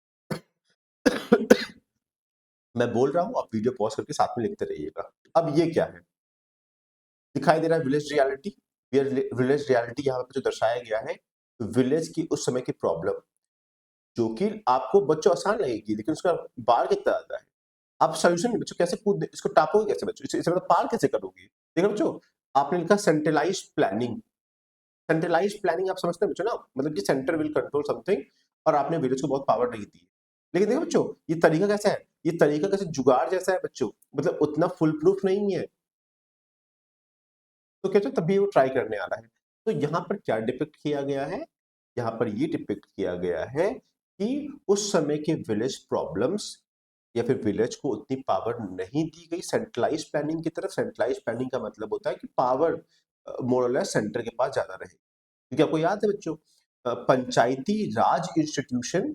A: मैं बोल रहा हूँ, आप वीडियो पॉज करके साथ में लिखते रहिएगा। अब ये क्या है? दिखाई दे रहा है विलेज रियलिटी। विलेज रियलिटी यहाँ पे जो दर्शाया गया है, विलेज की उस समय की प्रॉब्लम, जो कि आपको बच्चों आसान लगेगी, लेकिन उसका बार कितना ज्यादा है। आप सोल्यूशन बच्चों कैसे कूद इसको टापोगे कैसे बच्चों, इसे मतलब पार कैसे करोगे? देखो बच्चों, आपने लिखा सेंट्रलाइज प्लानिंग। सेंट्रलाइज प्लानिंग आप समझते हैं बच्चों ना, मतलब कि सेंटर विल कंट्रोल समथिंग, और आपने विलेज को बहुत पावर नहीं दी। लेकिन देखो बच्चों, ये तरीका कैसा है? ये तरीका कैसे जुगाड़ जैसा है बच्चों, मतलब उतना फुल प्रूफ नहीं है। तो कहते तभी वो ट्राई करने आ रहा है। तो यहाँ पर क्या डिपिक्ट किया गया है? यहाँ पर ये डिपिक्ट किया गया है कि उस समय के विलेज प्रॉब्लम्स, या फिर विलेज को उतनी पावर नहीं दी गई सेंट्रलाइज प्लानिंग की तरफ। सेंट्रलाइज प्लानिंग का मतलब होता है कि पावर मोर और लेस सेंटर के पास ज्यादा रहे। क्योंकि आपको याद है बच्चों, पंचायती राज इंस्टीट्यूशन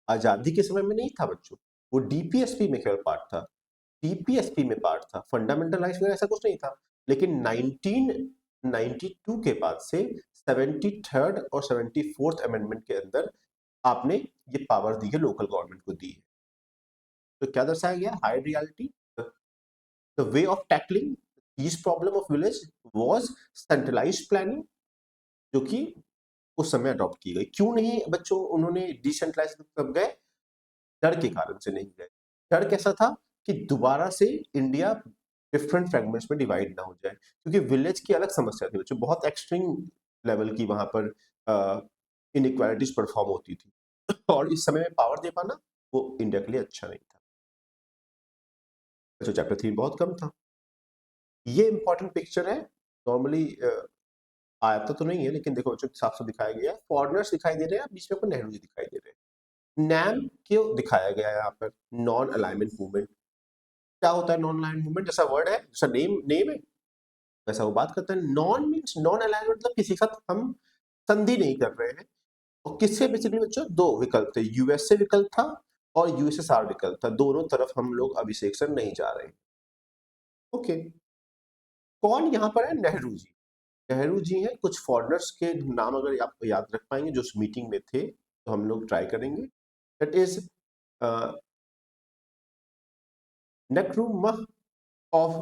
A: आजादी के समय में नहीं था बच्चों, वो डीपीएसपी में केवल पार्ट था, डीपीएसपी में पार्ट था, फंडामेंटल राइट्स में ऐसा कुछ नहीं था। लेकिन 1992 के बाद से 73rd और 74th अमेंडमेंट के अंदर आपने ये पावर दी है, लोकल गवर्नमेंट को दी है। तो क्या दर्शाया गया? High reality, the way of tackling this problem of village was centralised planning, जो कि उस समय अडॉप्ट की गई। क्यों नहीं बच्चों उन्होंने डिसेंट्रलाइज कब गए? डर के कारण से नहीं गए। डर कैसा था? कि दोबारा से इंडिया डिफरेंट फ्रेगमेंट्स में डिवाइड ना हो जाए, क्योंकि विलेज की अलग समस्या थी बच्चों, बहुत एक्सट्रीम लेवल की वहां पर इनइक्वालिटीज परफॉर्म होती थी। और इस समय में पावर दे पाना वो इंडिया के लिए अच्छा नहीं था। बच्चों चैप्टर 3 बहुत कम था। ये इंपॉर्टेंट पिक्चर है। नॉर्मली आया तो नहीं है, लेकिन देखो बच्चों साफ साफ दिखाया गया है, फॉरनर्स दिखाई दे रहे हैं, बीच में आपको नेहरू जी दिखाई दे रहे हैं। नैम क्यों दिखाया गया है यहाँ पर? Non alignment movement. क्या होता है नॉन अलाइनमेंट मूवमेंट? जैसा वर्ड है, जैसा नेम है, वैसा वो बात करता है। नॉन मीन्स नॉन अलाइनमेंट, मतलब किसी के साथ हम संधि नहीं कर रहे हैं, और किससे बेसिकली बच्चों, दो विकल्प थे, यूएस से विकल्प था और यूएसएसआर विकल्प था, दोनों तरफ हम लोग अभिषेक सर नहीं जा रहे। ओके, कौन यहाँ पर है, नेहरू जी। नेहरू जी हैं, कुछ फॉरनर्स के नाम अगर आप याद रख पाएंगे जो उस मीटिंग में थे तो हम लोग ट्राई करेंगे। दैट इज नक्रुमह ऑफ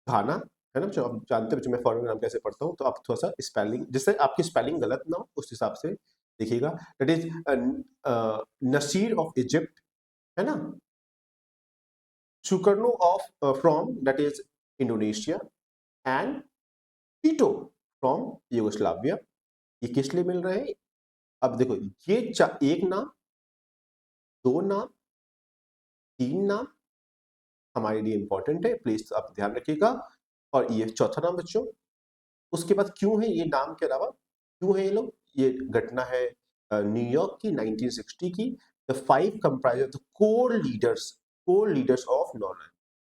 A: घाना, है ना बच्चों, आप जानते हैं बच्चों मैं फॉरेन नाम कैसे पढ़ता हूँ, तो आप थोड़ा सा स्पेलिंग, जिससे आपकी स्पेलिंग गलत ना हो उस हिसाब से देखिएगा। That is Nasser of Egypt, है ना, Sukarno of from that is Indonesia, and Tito from Yugoslavia. ये किस लिए मिल रहे हैं, अब देखो ये एक नाम, दो नाम, तीन नाम हमारे लिए इंपॉर्टेंट है, प्लीज आप ध्यान रखिएगा। और ये चौथा नाम बच्चों, उसके बाद क्यों है ये नाम के अलावा, क्यों है ये लोग, ये घटना है न्यूयॉर्क की 1960 की। The five comprise the core leaders of north.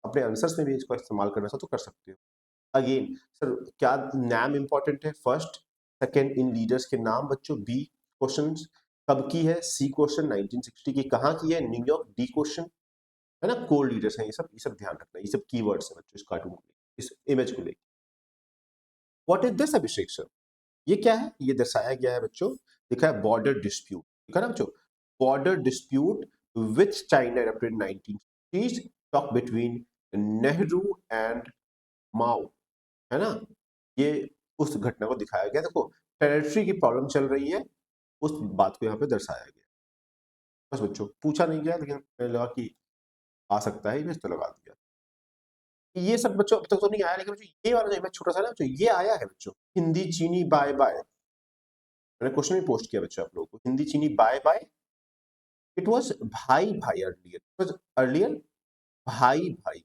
A: अपने आंसर्स में भी इसको इस्तेमाल करना चाहो तो कर सकते हो। अगेन सर क्या नाम इंपॉर्टेंट है, फर्स्ट सेकंड इन लीडर्स के नाम बच्चों, बी क्वेश्चन कब की है, सी क्वेश्चन 1960 की, कहाँ की है, न्यूयॉर्क, डी क्वेश्चन, है ना, कोर लीडर्स हैं, ये सब ध्यान रखना, ये सब कीवर्ड्स हैं बच्चों इस कार्टून को लेकर, इस इमेज को लेकर। What is this Abhishek sir, ये क्या है, ये दर्शाया गया है बच्चों, लिखा है बॉर्डर डिस्प्यूट, लिखा ना बच्चों, border dispute which China erupted 1950s, talk between Nehru and Mao, है ना, ये उस घटना को दिखाया गया। देखो टेरिटरी की प्रॉब्लम चल रही है, उस बात को यहाँ पे दर्शाया गया। बस बच्चों पूछा नहीं गया, लेकिन मैंने लगा कि आ सकता है, इमेज तो लगा दिया। ये सब बच्चों अब तक तो नहीं आया, लेकिन बच्चों ये वाला जो इमेज छोटा सा ना बच्चों, ये आया है बच्चों, हिंदी चीनी बाय बाय, मैंने क्वेश्चन भी पोस्ट किया बच्चों आप लोगों को, हिंदी चीनी बाय बाय, इट वाज भाई भाई अर्लियर, इट वाज अर्लियर भाई भाई,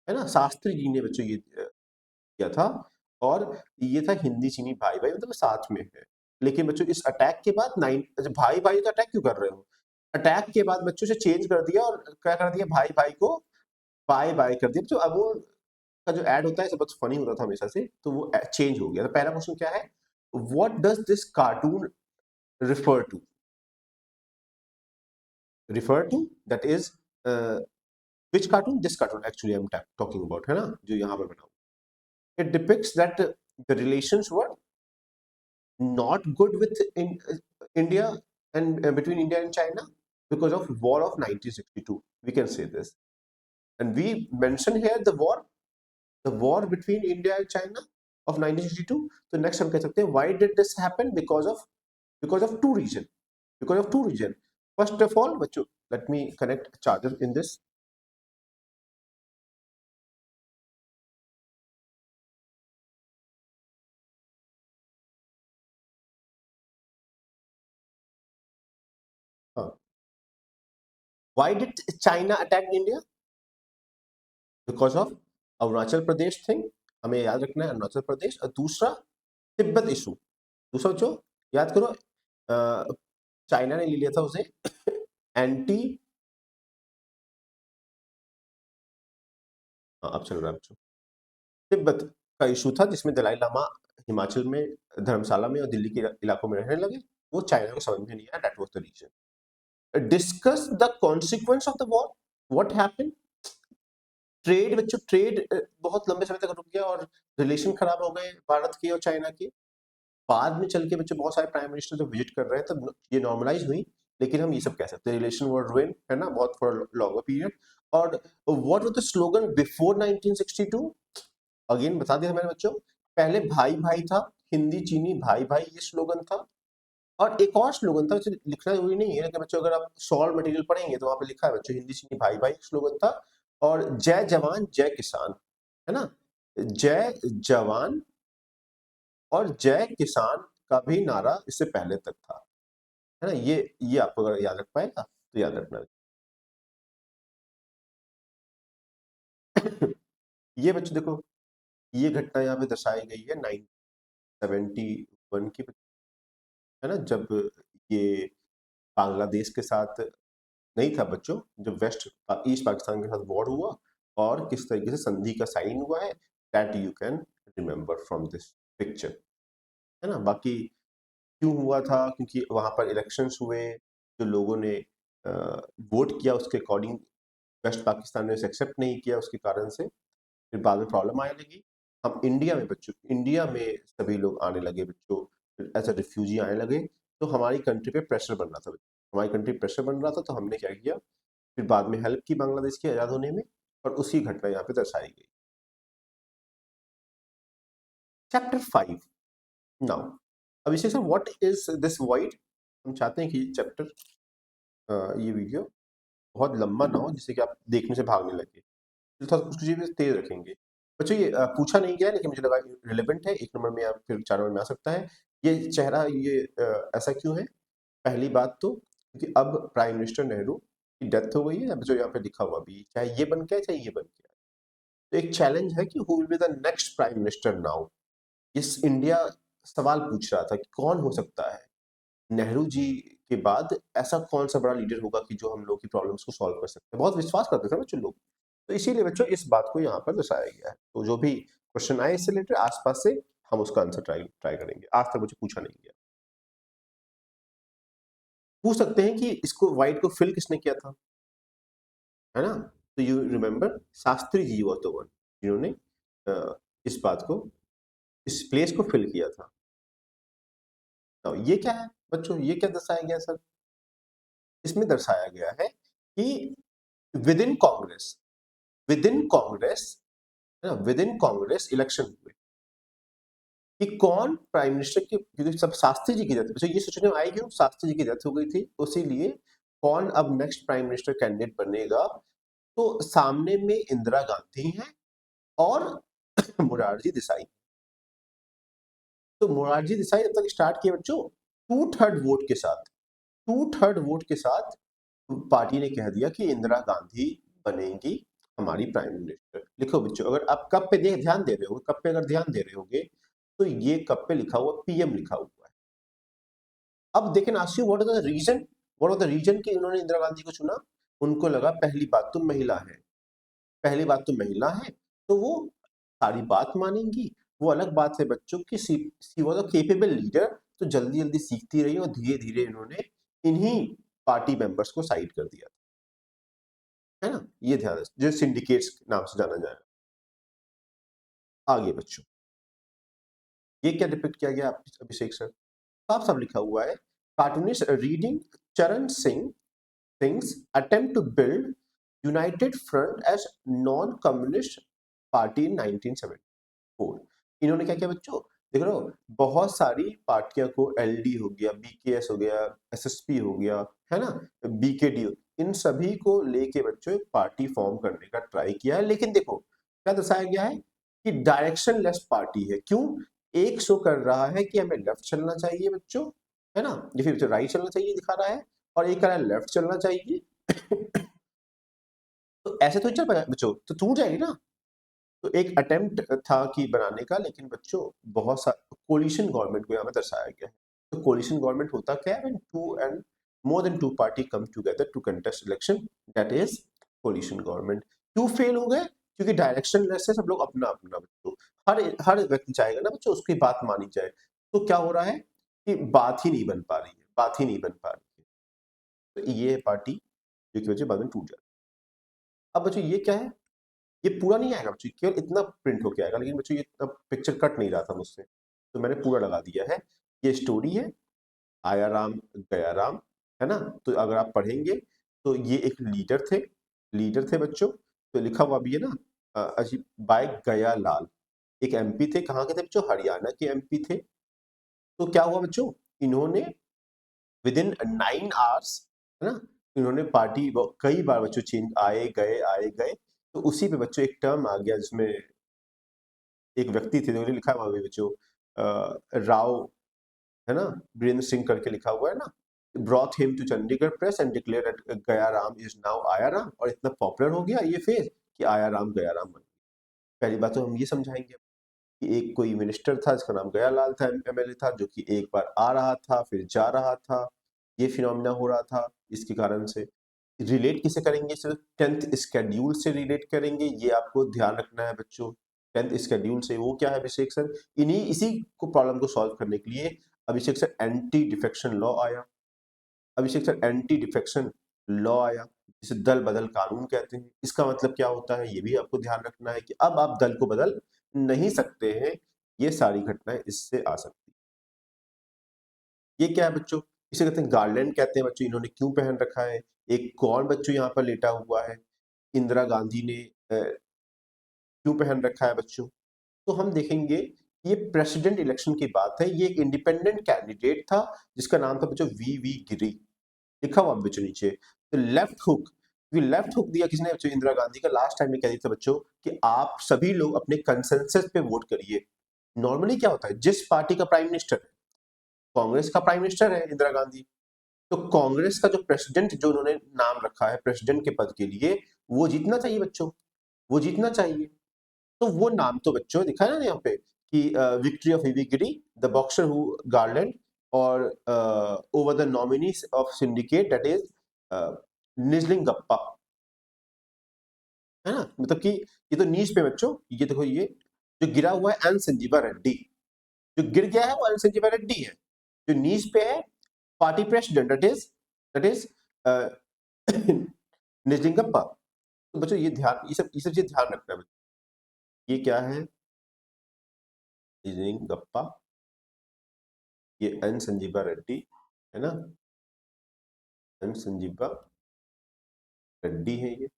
A: है ना, शास्त्री जी ने बच्चों ये किया था, और ये था हिंदी चीनी भाई भाई, मतलब साथ में है। लेकिन बच्चों इस अटैक के बाद अच्छा भाई भाई तो अटैक क्यों कर रहे हो, अटैक के बाद बच्चों से चेंज कर दिया और क्या कर दिया, भाई भाई को बाय बाय कर दिया। बच्चों अमूल का जो ऐड होता है बहुत फनी होता था हमेशा से, तो वो चेंज हो गया। तो पहला क्वेश्चन क्या है, what does this cartoon refer to, that is which cartoon, this cartoon actually I'm talking about, है ना, जो यहाँ पर बना हुआ, it depicts that the relations were not good with India and between India and China because of war of 1962, we can say this, and we mention here the war between India and China of 1962. So next हम कह सकते हैं why did this happen, because of two reason, first of all बच्चों let me connect charger in this. हाँ, why did China attack India, because of Arunachal Pradesh thing, हमें याद रखना है अरुणाचल प्रदेश, और दूसरा तिब्बत इशू, दूसरा जो याद करो चाइना ने ले लिया था उसे एंटी, अब चल रहा है बच्चों, तिब्बत का इशू था जिसमें दलाई लामा हिमाचल में धर्मशाला में और दिल्ली के इलाकों में रहने लगे, वो चाइना को समझ में नहीं आया, that was the reason. Discuss the consequence of the war, what happened, trade बच्चों, ट्रेड बहुत लंबे समय तक रुक गया और रिलेशन खराब हो गए भारत के और चाइना के। बाद में चल के बच्चे बहुत सारे प्राइम मिनिस्टर जब विजिट कर रहे हैं तब ये नॉर्मलाइज हुई, लेकिन हम ये सब कह सकते हैं रिलेशन वर रुइन, है ना, बहुत फॉर लॉन्गर पीरियड। और what was the slogan before 1962, again बता दिया मैंने बच्चों, पहले भाई भाई था, हिंदी चीनी भाई भाई ये स्लोगन था, और एक और स्लोगन था, उसे लिखना जरूरी नहीं है लेकिन बच्चों अगर आप सॉल्व मटेरियल पढ़ेंगे तो वहां पे लिखा है बच्चों, हिंदी चीनी भाई भाई स्लोगन था, और जय जवान जय किसान, है ना, जय जवान और जय किसान का भी नारा इससे पहले तक था, है ना, ये आपको अगर याद रख पाएगा तो याद रखना। ये बच्चों देखो, ये घटना यहाँ पे दर्शाई गई है 1971 की, है ना, जब ये बांग्लादेश के साथ नहीं था बच्चों, जब ईस्ट पाकिस्तान के साथ वॉर हुआ और किस तरीके से संधि का साइन हुआ है, that you can remember from this picture, है ना। बाकी क्यों हुआ था? क्योंकि वहाँ पर इलेक्शंस हुए, जो लोगों ने वोट किया उसके अकॉर्डिंग वेस्ट पाकिस्तान ने उसे एक्सेप्ट नहीं किया, उसके कारण से फिर बाद में प्रॉब्लम आने लगी। हम इंडिया में बच्चों, इंडिया में सभी लोग आने लगे बच्चों, एज अ रिफ्यूजी आने लगे, तो हमारी कंट्री पे प्रेशर बन रहा था बच्चों, हमारी कंट्री प्रेशर बन रहा था, तो हमने क्या किया, फिर बाद में हेल्प की बांग्लादेश की आज़ाद होने में, और उसी घटना यहाँ पे दर्शाई गई। Chapter 5 now. अब इसे sir what is this void, हम चाहते हैं कि चैप्टर, ये वीडियो बहुत लंबा ना हो जिससे कि आप देखने से भागने लगे, तो थोड़ा कुछ चीजें तेज रखेंगे बच्चों। ये पूछा नहीं गया लेकिन मुझे लगा रिलेवेंट है, 1 नंबर में या फिर 4 नंबर में आ सकता है। ये चेहरा ये ऐसा क्यों है? पहली बात तो क्योंकि अब प्राइम मिनिस्टर नेहरू की डेथ हो गई है, अब जो यहाँ पे लिखा हुआ भी, चाहे ये बन के आए चाहे ये बन के आए, तो एक चैलेंज है कि who will be the next prime minister now. इस इंडिया सवाल पूछ रहा था कि कौन हो सकता है नेहरू जी के बाद, ऐसा कौन सा बड़ा लीडर होगा कि जो हम लोग की प्रॉब्लम्स को सॉल्व कर सकते हैं। बहुत विश्वास करते थे बच्चों लोग, तो इसीलिए बच्चों इस बात को यहाँ पर दर्शाया गया है। तो जो भी क्वेश्चन आए इससे रिलेटेड आसपास से, हम उसका आंसर ट्राई करेंगे। आज तक मुझे पूछा नहीं गया। पूछ सकते हैं कि इसको वाइट को फिल किसने किया था, है ना? तो you remember Shastri ji was the one जिन्होंने इस बात को, इस प्लेस को फिल किया था। तो ये क्या है बच्चों, ये क्या दर्शाया गया सर? इसमें दर्शाया गया है कि with in Congress, with in Congress, है ना, विद इन कांग्रेस इलेक्शन हुए कि कौन प्राइम मिनिस्टर की, क्योंकि सब शास्त्री जी की डेथ, तो ये सोचने में आई क्यों, शास्त्री जी की डेथ हो गई थी, उसीलिए कौन अब नेक्स्ट प्राइम मिनिस्टर कैंडिडेट बनेगा, तो सामने में इंदिरा गांधी हैं और मोरारजी देसाई। तो मोरारजी देसाई जब तक स्टार्ट किए बच्चों 2/3 वोट के साथ, 2/3 वोट के साथ पार्टी ने कह दिया कि इंदिरा गांधी बनेंगी हमारी प्राइम मिनिस्टर। लिखो बच्चों, अगर आप कप पे ध्यान दे रहे हो, कप पे अगर ध्यान दे रहे होगे, तो ये कप पे लिखा हुआ पीएम लिखा हुआ है। अब देखें ask you what is the reason, what was the reason कि उन्होंने इंदिरा गांधी को चुना? उनको लगा पहली बात तो महिला है, पहली बात तो महिला है, तो वो सारी बात मानेंगी। वो अलग बात है बच्चों की she was a capable leader, तो जल्दी जल्दी सीखती रही और धीरे धीरे इन्होंने इन्हीं पार्टी मेंबर्स को साइड कर दिया, है ना? ये ध्यान रखें, जो सिंडिकेट्स के नाम से जाना जाएगा। आगे बच्चों, ये क्या डिपिक्ट किया गया अभिषेक सर? साफ साफ लिखा हुआ है, cartoonist reading Charan Singh Singh's attempt to build united front as non communist party in 1974। इन्होंने क्या किया बच्चों, देख रहे हो, बहुत सारी पार्टियों को, एलडी हो गया, बीकेएस हो गया, एसएसपी हो गया, है ना, बीकेडी, इन सभी को लेके बच्चों एक पार्टी फॉर्म करने का ट्राई किया है। लेकिन देखो क्या दर्शाया गया है कि डायरेक्शन लेस पार्टी है। क्यों? एक शो कर रहा है कि हमें लेफ्ट चलना चाहिए बच्चों, है ना, या फिर राइट चलना चाहिए दिखा रहा है, और एक कह रहा है लेफ्ट चलना चाहिए। तो ऐसे तो चल पाएगा बच्चों, तो टूट जाएगी ना। तो एक अटेम्प्ट था कि बनाने का, लेकिन बच्चों बहुत सा कोलिशन गवर्नमेंट को यहाँ पे दर्शाया गया है। तो कोलिशन गवर्नमेंट होता क्या है? Two and more than two party come together to contest election, that is coalition government. क्यों फेल हो गए? क्योंकि डायरेक्शन लेस है, सब लोग अपना अपना बच्चों, हर हर व्यक्ति चाहेगा ना बच्चों उसकी बात मानी जाए। तो क्या हो रहा है कि बात ही नहीं बन पा रही है, बात ही नहीं बन पा रही है। तो ये पार्टी जो कि बच्चे बाद में टूट जाती है। अब बच्चों ये क्या है, ये पूरा नहीं आएगा बच्चों, केवल इतना प्रिंट होके आएगा, लेकिन बच्चों ये तब पिक्चर कट नहीं रहा था मुझसे, तो मैंने पूरा लगा दिया है। ये स्टोरी है, आया राम गया राम, है ना? तो अगर आप पढ़ेंगे तो ये एक लीडर थे बच्चों, तो लिखा हुआ भी है ना, अजीब बाय गया लाल, एक एमपी थे, कहाँ के थे बच्चों? हरियाणा के एमपी थे। तो क्या हुआ बच्चों, इन्होंने विद इन 9 आवर्स, है ना, इन्होंने पार्टी कई बार बच्चों चेंज, आए गए, तो उसी पे बच्चों एक टर्म आ गया जिसमें एक व्यक्ति थे, उन्होंने लिखा हुआ है बच्चों, राव, है ना, वीरेंद्र सिंह करके लिखा हुआ है ना, brought him to Chandigarh press and declare that Gaya Ram is now आया राम, और इतना पॉपुलर हो गया ये फेज कि आया राम गया राम बन गया। पहली बात तो हम ये समझाएंगे कि एक कोई मिनिस्टर था जिसका नाम गयालाल था, एमएलए था, जो कि एक बार आ रहा था फिर जा रहा था, ये फिनोमिना हो रहा था। इसके कारण से रिलेट किसे करेंगे, सिर्फ 10th स्केड्यूल से रिलेट करेंगे, ये आपको ध्यान रखना है बच्चों। 10th स्केड्यूल से, वो क्या है अभिषेक सर? इसी को प्रॉब्लम को सॉल्व करने के लिए अभिषेक सर एंटी डिफेक्शन लॉ आया, अभिषेक सर एंटी डिफेक्शन लॉ आया, जिसे दल बदल कानून कहते हैं। इसका मतलब क्या होता है, ये भी आपको ध्यान रखना है कि अब आप दल को बदल नहीं सकते हैं। ये सारी घटनाएं इससे आ सकती हैं। ये क्या है बच्चों, इसे कहते हैं गार्लैंड कहते हैं बच्चों। इन्होंने क्यों पहन रखा है, एक कौन बच्चों यहाँ पर लेटा हुआ है, इंदिरा गांधी ने क्यों पहन रखा है बच्चों। तो हम देखेंगे ये प्रेसिडेंट इलेक्शन की बात है। ये एक इंडिपेंडेंट कैंडिडेट था जिसका नाम था बच्चों वी गिरी, लिखा हुआ बच्चों नीचे। तो लेफ्ट हुक, ये लेफ्ट हुक दिया किसने बच्चों, इंदिरा गांधी का। लास्ट टाइम में कह दिया था बच्चों कि आप सभी लोग अपने कंसेंसस पे वोट करिए। नॉर्मली क्या होता है, जिस पार्टी का प्राइम मिनिस्टर है, कांग्रेस का प्राइम मिनिस्टर है इंदिरा गांधी, तो कांग्रेस का जो प्रेसिडेंट जो उन्होंने नाम रखा है प्रेसिडेंट के पद के लिए, वो जीतना चाहिए बच्चों, वो जीतना चाहिए। तो वो नाम तो बच्चों दिखा है ना यहाँ पे कि victory of E V Giri, the boxer who garland, और over the nominees of syndicate that is Nijalingappa, है ना। मतलब कि ये तो नीच पे बच्चों, ये देखो ये जो गिरा हुआ है एन संजीवा रेड्डी, जो गिर गया है वो एन संजीवा रेड्डी है। जो नीच पे है party president that is Nijalingappa. तो बच्चों ये ध्यान, ये सब चीज ध्यान रखना है। ये क्या है, निजलिंगप्पा, ये एन संजीवा रेड्डी, है ना, एन संजीवा रेड्डी है ये।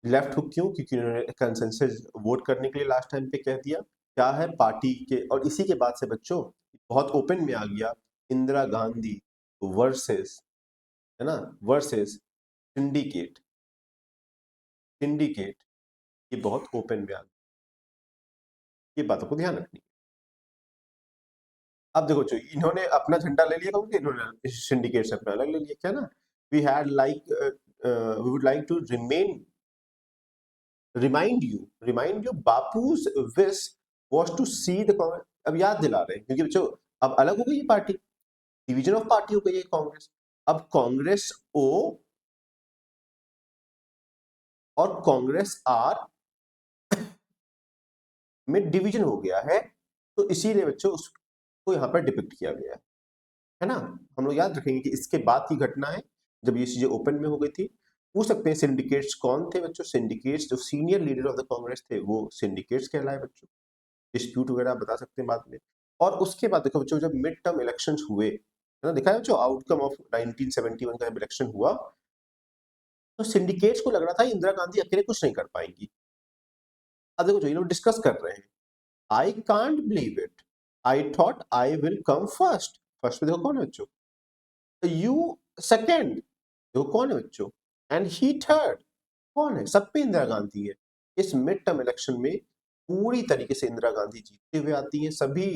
A: लेफ्ट हुक क्यों, क्योंकि उन्होंने कंसेंसस वोट करने के लिए लास्ट टाइम पे कह दिया। क्या है पार्टी के, और इसी के बाद से बच्चों बहुत ओपन में आ गया, इंदिरा गांधी वर्सेस, है ना, वर्सेस सिंडिकेट, सिंडिकेट, ये बहुत ओपन में आ गया। ये बातों को ध्यान रखनी है। अब देखो बच्चों, इन्होंने अपना झंडा ले लिया, क्योंकि इन्होंने सिंडिकेट से अपना अलग ले लिया, क्या ना, we had like we would like to remind you Bapu's wish was to see the Congress। अब याद दिला रहे हैं क्योंकि बच्चों अब अलग हो गई ये पार्टी, डिवीजन ऑफ पार्टी हो गई है कांग्रेस। अब कांग्रेस ओ और कांग्रेस आर में डिवीजन हो गया है, तो इसीलिए बच्चों उसको यहाँ पर डिपिक्ट किया गया है ना। हम लोग याद रखेंगे कि इसके बाद की घटना है जब ये चीजें ओपन में हो गई थी। पूछ सकते हैं सिंडिकेट्स कौन थे बच्चों, सिंडिकेट्स जो senior leader of the Congress थे वो सिंडिकेट्स कहलाए बच्चों। डिस्प्यूट वगैरह आप बता सकते हैं बाद में। और उसके बाद देखो बच्चों, जब मिड टर्म इलेक्शंस हुए, है ना, दिखा है बच्चों आउटकम ऑफ 1971 का जब इलेक्शन हुआ, तो सिंडिकेट्स को लग रहा था इंदिरा गांधी अकेले कुछ नहीं कर पाएंगी। अब देखो जो ये लोग डिस्कस कर रहे हैं, I can't believe it, I thought I will come first. First में देखो कौन है बच्चों, यू सेकेंड, देखो कौन है बच्चों, एंड ही थर्ड, कौन है, सब पे इंदिरा गांधी है। इस मिड टर्म इलेक्शन में पूरी तरीके से इंदिरा गांधी जीतते हुए आती हैं। सभी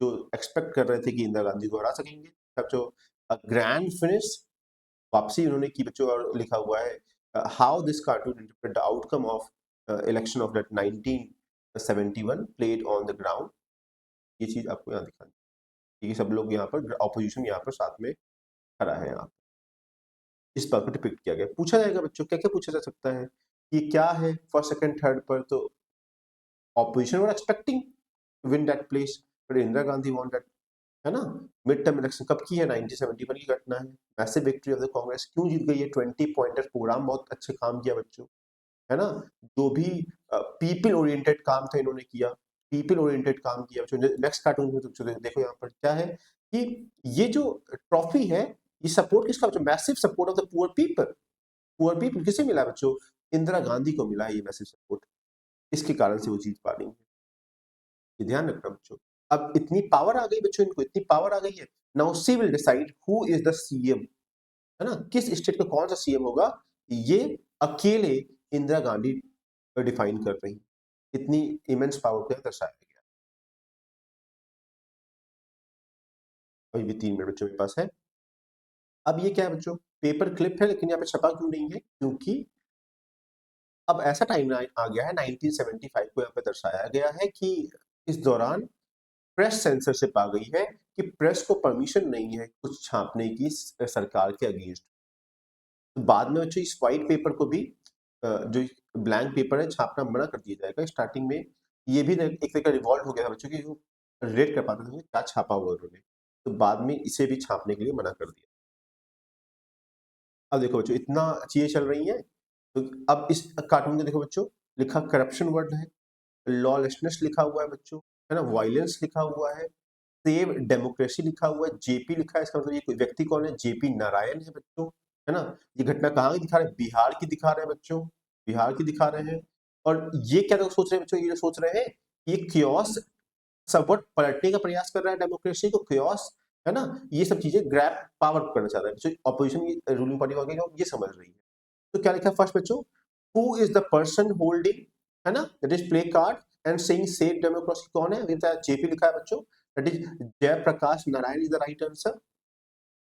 A: जो एक्सपेक्ट कर रहे थे कि इंदिरा गांधी को हरा सकेंगे, तब जो ग्रैंड फिनिश वापसी उन्होंने की बच्चों। और लिखा हुआ है how this cartoon interpret the outcome of election of that 1971 played on the ground. ये चीज आपको यहाँ दिखानी, क्योंकि सब लोग यहाँ पर ऑपोजिशन यहाँ पर साथ में खड़ा है। यहाँ इस बात को डिपिक्ट किया गया। पूछा जाएगा बच्चों, क्या क्या पूछा जा सकता है, ये क्या है फर्स्ट सेकंड थर्ड पर, तो opposition were expecting win that place, but Indira Gandhi want that, है ना। मिड टर्म इलेक्शन कब की है, 1971 की घटना है। Massive victory of the Congress, क्यों जीत गई है, 20 पॉइंटर प्रोग्राम, बहुत अच्छे काम किया बच्चों, है ना। जो भी पीपल ओरिएंटेड काम था इन्होंने किया, पीपल ओरिएंटेड काम किया बच्चों। नेक्स्ट कार्टून में तो देखो यहाँ पर क्या है कि ये जो ट्रॉफी है, ये सपोर्ट किसका बच्चों, massive support of the poor people. Poor people किसे मिला बच्चों, इंदिरा गांधी को मिला है ये मैसिव सपोर्ट। इसके कारण से वो जीत पा रही है, ये ध्यान रखना बच्चों। अब इतनी पावर आ गई बच्चों, इनको इतनी पावर आ गई है, now see will decide who is the CM, है ना, किस स्टेट का कौन सा सीएम होगा, ये अकेले इंदिरा गांधी डिफाइन कर रही है। इतनी इमेंस पावर को दर्शाया गया। अभी भी 3 मिनट बच्चों के पास है। अब ये क्या है बच्चों, पेपर क्लिप है, लेकिन यहाँ पे छपा क्यों नहीं है, क्योंकि अब ऐसा टाइम आ गया है, 1975 को यहाँ पे दर्शाया गया है कि इस दौरान प्रेस सेंसरशिप आ गई है कि प्रेस को परमिशन नहीं है कुछ छापने की सरकार के अगेंस्ट। तो बाद में बच्चों इस व्हाइट पेपर को भी जो ब्लैंक पेपर है छापना मना कर दिया जाएगा। स्टार्टिंग में ये भी एक तरह का रिवॉल्ट हो गया था बच्चों की, रिलेट कर पाते थे क्या छापा हुआ उन्होंने, तो बाद में इसे भी छापने के लिए मना कर दिया। अब देखो बच्चों इतना चीजें चल रही हैं, तो अब इस कार्टून में देखो बच्चों, लिखा करप्शन वर्ड है, लॉलेसनेस लिखा हुआ है बच्चों, है ना, वायलेंस लिखा हुआ है, सेव डेमोक्रेसी लिखा हुआ है, जेपी लिखा है, इसका मतलब ये कोई व्यक्ति कौन है, जेपी नारायण है बच्चों, है ना। ये घटना कहाँ की दिखा रहे हैं, बिहार की दिखा रहे हैं बच्चों, बिहार की दिखा रहे हैं। और ये क्या लोग सोच रहे हैं बच्चों, ये सोच रहे हैं ये क्योस सबवट पलटने का प्रयास कर रहा है डेमोक्रेसी को, क्योस, है ना, ये सब चीजें ग्रैब पावर करना चाह रहा है, जो ऑपोजिशन रूलिंग पार्टी वाले ये समझ रही है। तो क्या लिखा है फर्स्ट बच्चों, who is the person holding, है ना, that is placard and saying save democracy, कौन है, जेपी लिखा है बच्चों, that is Jayaprakash Narayan is the right answer.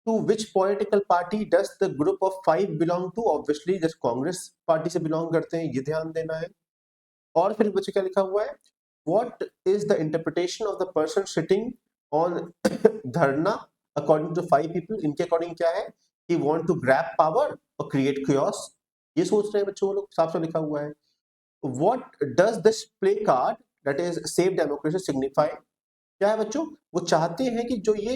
A: To which political party does the group of 5 belong to, obviously just Congress party से belong करते हैं, ये ध्यान देना है। और फिर बच्चे क्या लिखा हुआ है, what is the interpretation of the person sitting on dharna according to 5 people, इनके अकॉर्डिंग क्या है, he want to grab power और क्रिएट chaos, ये सोच रहे हैं बच्चों वो लोग, साफ साफ लिखा हुआ है। What does this play card that is save democracy signify, क्या है बच्चों, वो चाहते हैं कि जो ये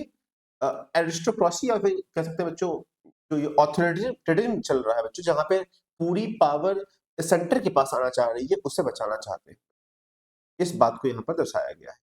A: एरिस्टोक्रेसी, या फिर कह सकते हैं बच्चों जो ये ऑथोरिटेरिज्म चल रहा है बच्चों, जहां पे पूरी पावर सेंटर के पास आना चाह रही है, उससे बचाना चाहते हैं, इस बात को यहाँ पर दर्शाया गया है।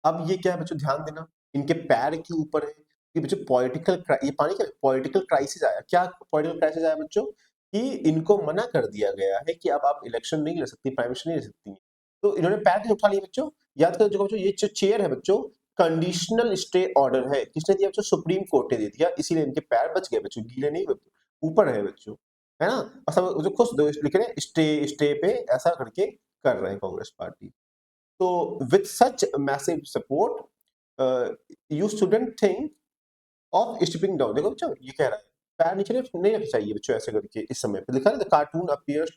A: अब ये क्या है बच्चों, ध्यान देना, इनके पैर के ऊपर है कि बच्चों पॉलिटिकल, ये पानी क्या पॉलिटिकल क्राइसिस आया, क्या पॉलिटिकल क्राइसिस आया बच्चों, कि इनको मना कर दिया गया है कि अब आप इलेक्शन नहीं ले सकती, प्राइम मिनिस्टर नहीं ले सकती, तो इन्होंने पैर नहीं उठा लिए बच्चों। याद करो जो बच्चों, ये जो चेयर है बच्चों, कंडीशनल स्टे ऑर्डर है, किसने दिया बच्चों, सुप्रीम कोर्ट ने दे दिया, इसीलिए इनके पैर बच गए बच्चों, गीले नहीं हुए, ऊपर है बच्चों, है ना। और सब जो खुश लिख रहे हैं स्टे स्टे पे, ऐसा करके कर रहे हैं Congress party. So with such massive support, you shouldn't think of stripping down. देखो बच्चों ये कह रहा है पैर नीचे नहीं रखना चाहिए बच्चों, ऐसे करके इस समय पे लिखा है the cartoon appears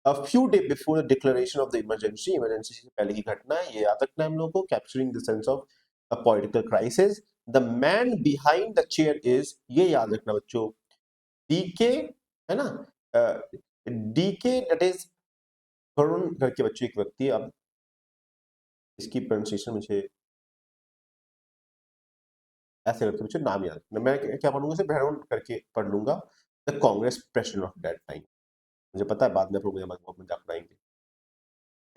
A: a few days before the declaration of the emergency, emergency से पहले की घटना है, ये याद रखना है हम लोगों को, capturing the sense of a political crisis, the man behind the chair is, ये याद रखना बच्चों, डीके, है ना, डीके दैट इज वरुण करके बच्चों एक व्यक्ति, अब इसकी प्रोनाउंसिएशन मुझे ऐसे करके मुझे नाम याद रखना, मैं क्या पढ़ूंगा, सिर्फ बैकग्राउंड करके पढ़ लूंगा, the Congress president of that time, मुझे पता है बाद में प्रोग्राम मजाक उड़ाएंगे,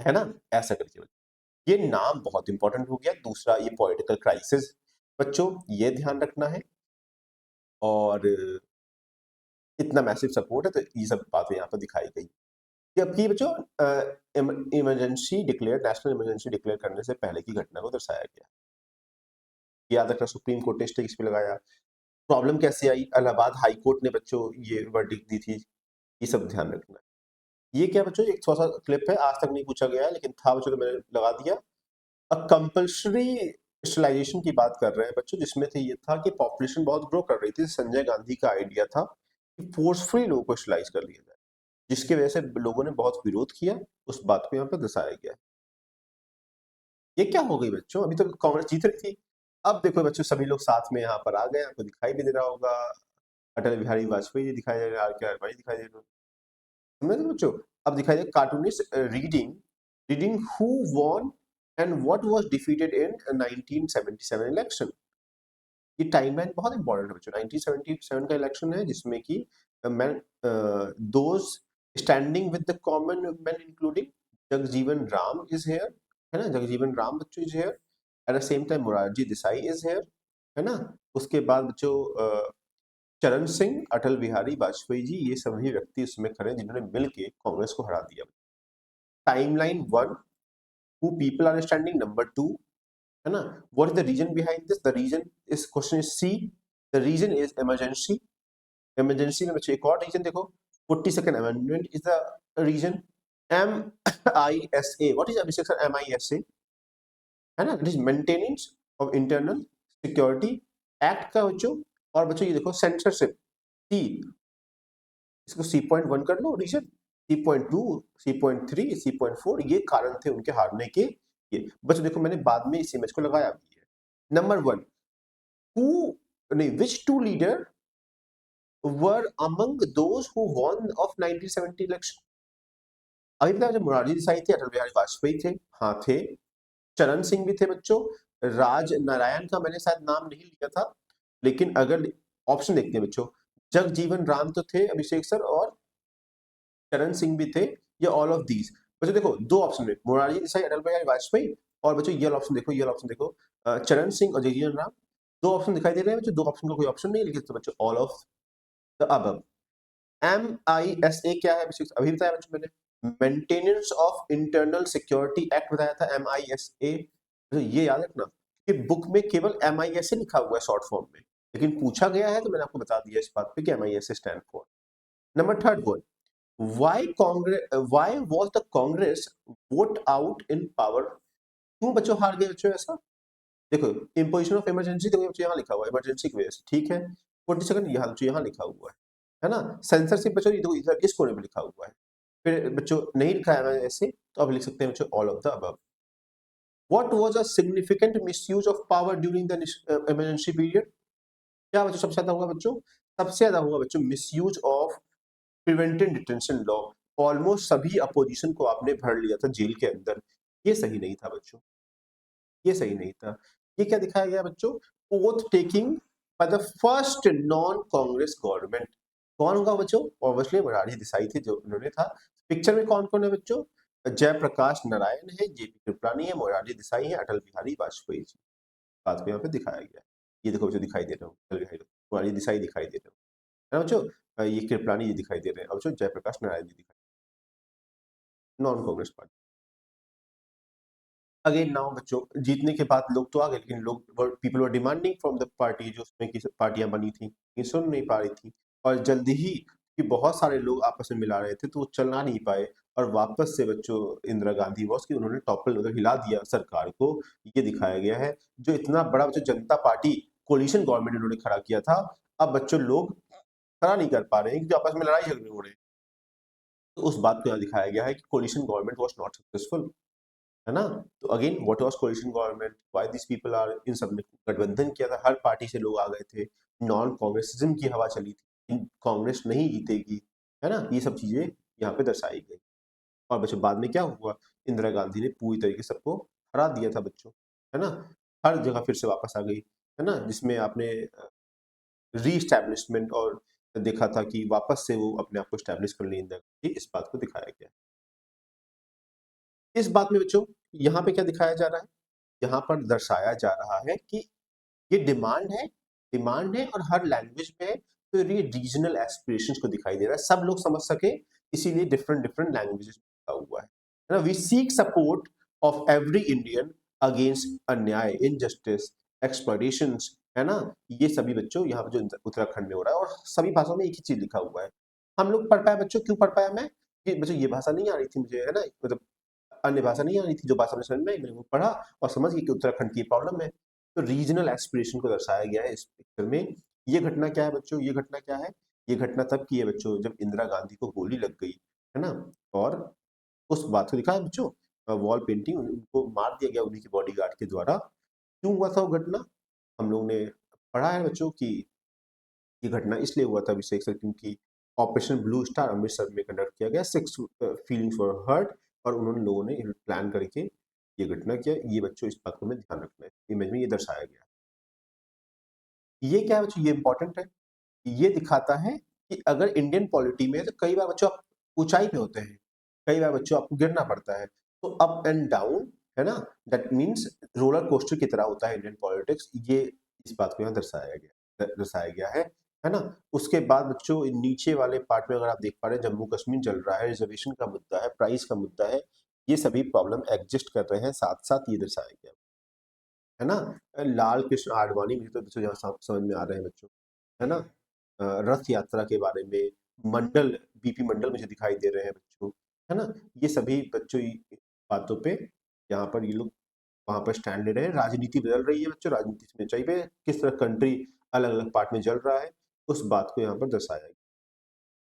A: है ना, ऐसा करके ये नाम बहुत इंपॉर्टेंट हो गया। दूसरा ये पॉलिटिकल क्राइसिस बच्चों, ये ध्यान रखना है, और इतना मैसिव सपोर्ट है, तो ये सब बातें यहाँ पर दिखाई गई। जबकि बच्चों emergency declare, national emergency declare करने से पहले की घटना को दर्शाया गया। याद रखना सुप्रीम कोर्ट ने स्टे किस पे लगाया, प्रॉब्लम कैसे आई, इलाहाबाद हाई कोर्ट ने बच्चों ये वर्डिक्ट दी थी, ये सब ध्यान रखना। ये क्या बच्चों, एक थोड़ा सा क्लिप है, आज तक नहीं पूछा गया है लेकिन था बच्चों, तो मैंने लगा दिया। कंपल्सरी स्टरलाइजेशन की बात कर रहे हैं बच्चों, जिसमें थे ये था कि पॉपुलेशन बहुत ग्रो कर रही थी, संजय गांधी का आइडिया था कि फोर्सफुली लोगों को स्टरलाइज कर लिया जाए, जिसकी वजह से लोगों ने बहुत विरोध किया, उस बात को यहाँ पर दर्शाया गया है। ये क्या हो गई बच्चों, अभी तो कांग्रेस जीत रही थी, अब देखो बच्चों सभी लोग साथ में यहाँ पर आ गए, आपको दिखाई भी दे रहा होगा, अटल बिहारी वाजपेयी जी दिखाई दे रहे हैं, आर के आडवाणी दिखाई दे रहे हैं, समझ रहे हो बच्चों। अब दिखाई दे cartoonist reading, reading who won and what was defeated in 1977 election. ये टाइमलाइन बहुत इंपॉर्टेंट है बच्चों, 1977 का इलेक्शन है, जिसमें कि मैं those standing with the common man including Jagjivan Ram is here, है ना, जगजीवन राम बच्चों is here, at the same time Morarji Desai is here, है ना। उसके बाद बच्चों चरण सिंह, अटल बिहारी वाजपेयी जी, ये सभी व्यक्ति उसमें खड़े हैं जिन्होंने मिलके कांग्रेस को हरा दिया। Timeline 1, who people are standing, number 2, है ना, what is the reason behind this, the reason is, question is C, the reason is emergency, emergency में बच्चे एक और रीजन देखो, 42nd amendment is the reason, MISA, what is Abhishek sir, MISA, है ना, it is maintenance of internal security act का बच्चों। और बच्चों ये देखो सेंसरशिप, सी, इसको C.1 कर लो रीजन, C.2, C.3, C.4, ये कारण थे उनके हारने के। ये बस देखो मैंने बाद में इस इमेज को लगाया भी है। नंबर 1, हु नहीं, which two leader were among those who won of 1970 election. अभी पता है जब मोरारजी देसाई थे, अटल बिहारी वाजपेयी थे, हाँ थे, चरण सिंह भी थे बच्चों, राज नारायण का मैंने शायद नाम नहीं लिया था, लेकिन अगर ऑप्शन देखते हैं बच्चों, जगजीवन राम तो थे अभिषेक सर, और चरण सिंह भी थे, या ऑल ऑफ दीज। बच्चों देखो दो ऑप्शन है, मोरारजी देसाई, अटल बिहारी वाजपेयी, और बच्चों ये ऑप्शन देखो, ये ऑप्शन देखो, चरण सिंह और जगजीवन राम, दो ऑप्शन दिखाई दे रहे हैं बच्चों, दो ऑप्शन का कोई ऑप्शन नहीं लिखे, तो बच्चों all of the above. MISA क्या है अभी बताया बच्चों मैंने, maintenance of internal security act बताया था, MISA। तो ये याद रखना कि बुक में केवल MISA लिखा हुआ है शॉर्ट फॉर्म में, लेकिन पूछा गया है तो मैंने आपको बता दिया इस बात पे कि MISA stand for. Number third one, why was the Congress vote out in power? क्यों बच्चों हार गए बच्चों ऐसा? देखो इम्पोजिशन ऑफ इमरजेंसी, देखो बच्चों यहाँ लिखा हुआ है इमरजेंसी की वजह से, ठीक है। 42 यहाँ लिखा हुआ है ना। सेंसरशिप बच्चों ये देखो इधर इस कोने में लिखा हुआ है, फिर बच्चों नहीं लिखा है ऐसे, तो अब लिख सकते हैं बच्चों all of the above. What was a significant misuse of power during the emergency period? क्या बच्चों सबसे ज्यादा हुआ बच्चों? सबसे ज्यादा हुआ बच्चों misuse of preventive detention law. Almost सभी अपोजिशन को आपने भर लिया था जेल के अंदर, ये सही नहीं था बच्चों, ये सही नहीं था। ये क्या दिखाया गया बच्चों? Oath taking by the first non Congress government. कौन होगा बच्चों? ऑब्वियसली मोरारजी देसाई थे जो उन्होंने था। पिक्चर में कौन कौन है बच्चों? जयप्रकाश नारायण है, जेपी कृपलानी है, मोरारजी देसाई है, अटल बिहारी वाजपेयी जी। बात को यहाँ पे दिखाया गया है। ये देखो बच्चों दिखाई दे रहे हो, अटल बिहारी मोरारजी देसाई दिखाई दे रहे हो, है ना बच्चों? ये कृपलानी जी दिखाई दे रहे हैं, और बच्चों जयप्रकाश नारायण जी दिखाई, non Congress party. Again now बच्चों जीतने के बाद लोग तो आ गए, लेकिन लोग people were demanding from the party, जो उसमें की पार्टियां बनी थी ये सुन नहीं पा रही थी, और जल्दी ही कि बहुत सारे लोग आपस में मिला रहे थे तो वो चलना नहीं पाए, और वापस से बच्चों इंदिरा गांधी वॉज की उन्होंने टॉपल मतलब हिला दिया सरकार को। ये दिखाया गया है जो इतना बड़ा बच्चों जनता पार्टी कोलिशन गवर्नमेंट उन्होंने खड़ा किया था, अब बच्चों लोग खड़ा नहीं कर पा रहे हैं, क्योंकि आपस में लड़ाई झगड़े हो रहे हैं। तो उस बात को यहाँ दिखाया गया है कि coalition government was not successful, है ना। तो again what was coalition government, why this people are, इन सब ने गठबंधन किया था, हर पार्टी से लोग आ गए थे, नॉन कांग्रेसिज्म की हवा चली थी, कांग्रेस नहीं जीतेगी, है ना। ये सब चीजें यहाँ पे दर्शाई गई। और बच्चों बाद में क्या हुआ? इंदिरा गांधी ने पूरी तरीके से सबको हरा दिया था बच्चों, है ना। हर जगह फिर से वापस आ गई, है ना, जिसमें आपने रीस्टैब्लिशमेंट और देखा था कि वापस से वो अपने आप को स्टैब्लिश कर ली इंदिरा गांधी, इस बात को दिखाया गया। इस बात में बच्चों यहाँ पे क्या दिखाया जा रहा है? यहाँ पर दर्शाया जा रहा है कि ये डिमांड है और हर लैंग्वेज में है, तो ये रीजनल एस्पिरेशंस को दिखाई दे रहा है, सब लोग समझ सके, इसीलिए डिफरेंट डिफरेंट लैंग्वेजेस में लिखा हुआ है ना। We seek support of every Indian against अन्याय, इनजस्टिस, एक्सप्लॉयटेशंस, है ना। ये सभी बच्चों यहाँ पे जो उत्तराखंड में हो रहा है, और सभी भाषाओं में एक ही चीज लिखा हुआ है। हम लोग पढ़ पाए बच्चों, क्यों पढ़ पाया मैं? कि बच्चों ये भाषा नहीं आ रही थी मुझे, है ना, मतलब अन्य भाषा नहीं आ रही थी, जो भाषा मुझे समझ में आई मैंने वो पढ़ा और समझ गई कि उत्तराखंड की प्रॉब्लम है। तो रीजनल एस्पिरेशन को दर्शाया गया है इस पिक्चर में। ये घटना क्या है बच्चों? ये घटना क्या है? ये घटना तब की है बच्चों जब इंदिरा गांधी को गोली लग गई, है ना, और उस बात को दिखाया बच्चों, वॉल पेंटिंग, उनको मार दिया गया उन्हीं के बॉडीगार्ड के द्वारा। क्यों हुआ था वो घटना? हम लोग ने पढ़ा है बच्चों की ये घटना इसलिए हुआ था अभिषेक सर, क्योंकि ऑपरेशन ब्लू स्टार अमृतसर में कंडक्ट किया गया, 6 फीलिंग्स वर हर्ट, और उन्होंने लोगों ने प्लान करके ये घटना किया। ये बच्चों इस बात को हमें ध्यान रखना है, इमेज में ये दर्शाया गया। ये क्या है बच्चों? ये इंपॉर्टेंट है, ये दिखाता है कि अगर इंडियन पॉलिटी में तो कई बार बच्चों आप ऊंचाई पे होते हैं, कई बार बच्चों आपको गिरना पड़ता है, तो अप एंड डाउन, है ना, दैट मीन्स रोलर कोस्टर की तरह होता है इंडियन पॉलिटिक्स। ये इस बात को यहाँ दर्शाया गया है ना। उसके बाद बच्चों नीचे वाले पार्ट में अगर आप देख पा रहे हैं, जम्मू कश्मीर चल रहा है, रिजर्वेशन का मुद्दा है, प्राइस का मुद्दा है, ये सभी प्रॉब्लम एग्जिस्ट कर रहे हैं, साथ साथ ये दर्शाया गया है ना। लाल कृष्ण आडवाणी मुझे तो बच्चों यहाँ समझ में आ रहे हैं बच्चों, है ना। रथ यात्रा के बारे में, मंडल, बीपी मंडल मुझे दिखाई दे रहे हैं बच्चों, है ना। ये सभी बच्चों बातों पे यहाँ पर ये लोग वहां पर स्टैंड ले रहे हैं। राजनीति बदल रही है बच्चों, राजनीति में चाहिए किस तरह कंट्री अलग अलग पार्ट में जल रहा है, उस बात को यहाँ पर दर्शाया गया।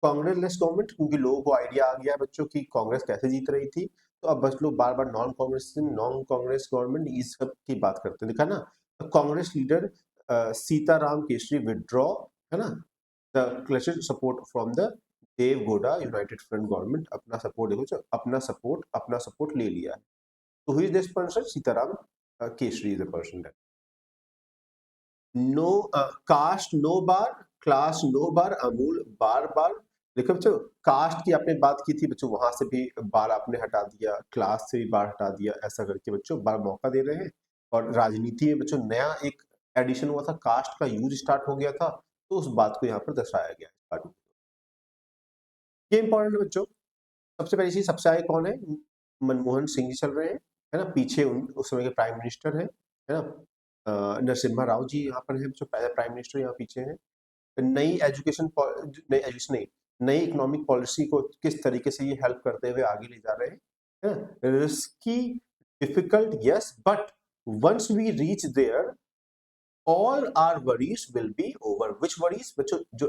A: कांग्रेस लेस गवर्नमेंट, क्योंकि लोगों को आइडिया आ गया बच्चों की कांग्रेस कैसे जीत रही थी, तो अब बस लोग बार बार नॉन कांग्रेस गवर्नमेंट इस सब की बात करते हैं, देखा ना। कांग्रेस लीडर सीताराम केसरी विड्रॉ, है ना, the clutched support from the Deve Gowda united front government, अपना सपोर्ट देखो, अपना सपोर्ट ले लिया है। So who is this person? Sitaram Keshri is the person. No caste no bar, class no bar, Amul बार बार। देखो बच्चों, कास्ट की आपने बात की थी बच्चों, वहां से भी बार आपने हटा दिया, क्लास से भी बार हटा दिया, ऐसा करके बच्चों बार मौका दे रहे हैं। और राजनीति में बच्चों नया एक एडिशन हुआ था, कास्ट का यूज स्टार्ट हो गया था, तो उस बात को यहाँ पर दर्शाया गया है। ये इंपॉर्टेंट है बच्चों। सबसे पहली चीज, सबसे आगे कौन है? मनमोहन सिंह जी चल रहे हैं, है ना। पीछे उस समय के प्राइम मिनिस्टर है ना, नरसिम्हा राव जी यहाँ पर है, जो प्राइम मिनिस्टर यहाँ पीछे हैं। नई एजुकेशन नहीं, नई इकोनॉमिक पॉलिसी को किस तरीके से ये हेल्प करते हुए आगे ले जा रहे हैं, है ना। Risky, difficult, yes, but once we reach there all our worries will be over. Which worries बच्चों? जो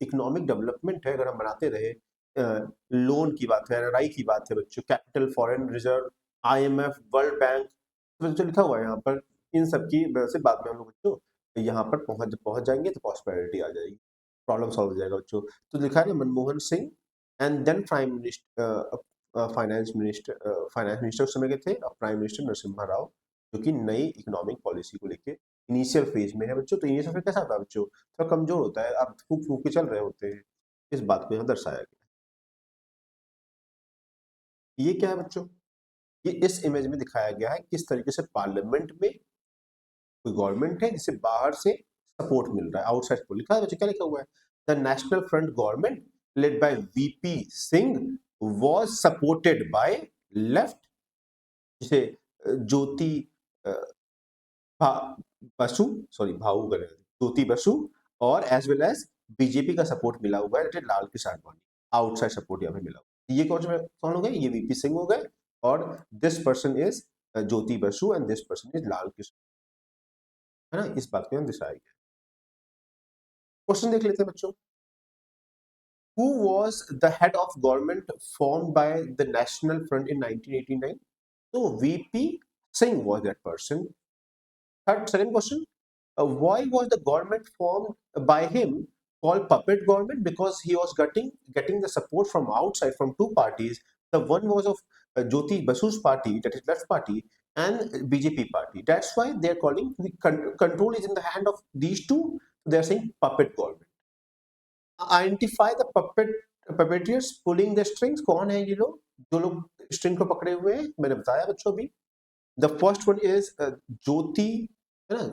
A: इकोनॉमिक डेवलपमेंट है, अगर हम बनाते रहे, लोन की बात है, एनआरआई की बात है बच्चों, capital, foreign reserve, IMF, world bank, बच्चों लिखा हुआ है यहाँ पर। इन सब की वजह से बाद में हम लोग बच्चों यहाँ पर पहुंच जाएंगे तो प्रॉस्पेरिटी आ जाएगी, प्रॉब्लम सॉल्व हो जाएगा बच्चों। तो लिखा है ना, Manmohan Singh and then prime minister, finance minister उस समय के थे, और प्राइम मिनिस्टर नरसिम्हा राव, जो कि नई इकोनॉमिक पॉलिसी को लेके इनिशियल फेज में है बच्चों। तो इनिशियल फेज कैसा होता है बच्चों? थोड़ा कमजोर होता है, आप फूक फूक के चल रहे होते हैं। इस बात को यहाँ दर्शाया गया है। ये क्या है बच्चों? ये इस इमेज में दिखाया गया है किस तरीके से पार्लियामेंट में कोई गवर्नमेंट है जिसे बाहर से सपोर्ट मिल रहा है, आउटसाइड सपोर्ट। लिखा है बच्चों, क्या लिखा हुआ है? The national front government led by VP Singh was supported by left, जिसे ज्योति बसु, सॉरी भाऊ कर ज्योति बसु, और एज वेल एज बीजेपी का सपोर्ट मिला हुआ है, लाल कृष्ण आडवाणी। आउटसाइड सपोर्ट यहाँ पे मिला हुआ। ये कौन हो गए? ये वीपी सिंह हो गए, और this person is Jyoti Basu and this person is Lal Krishna, है ना। इस बात को यहाँ दर्शाया गया। क्वेश्चन देख लेते हैं बच्चों। Who was the head of government formed by the National Front in 1989? So VP Singh was that person. Second question, why was the government formed by him called puppet government? Because he was getting the support from outside from two parties. The one was of Jyoti Basu's party, that is left party, and BJP party. That's why they're calling the control is in the hand of these two. They're saying puppet government. Identify the puppeteers pulling the strings. कौन है ये लोग जो लोग string को पकड़े हुए हैं? मैंने बताया बच्चों अभी। The first one is Jyoti, है ना,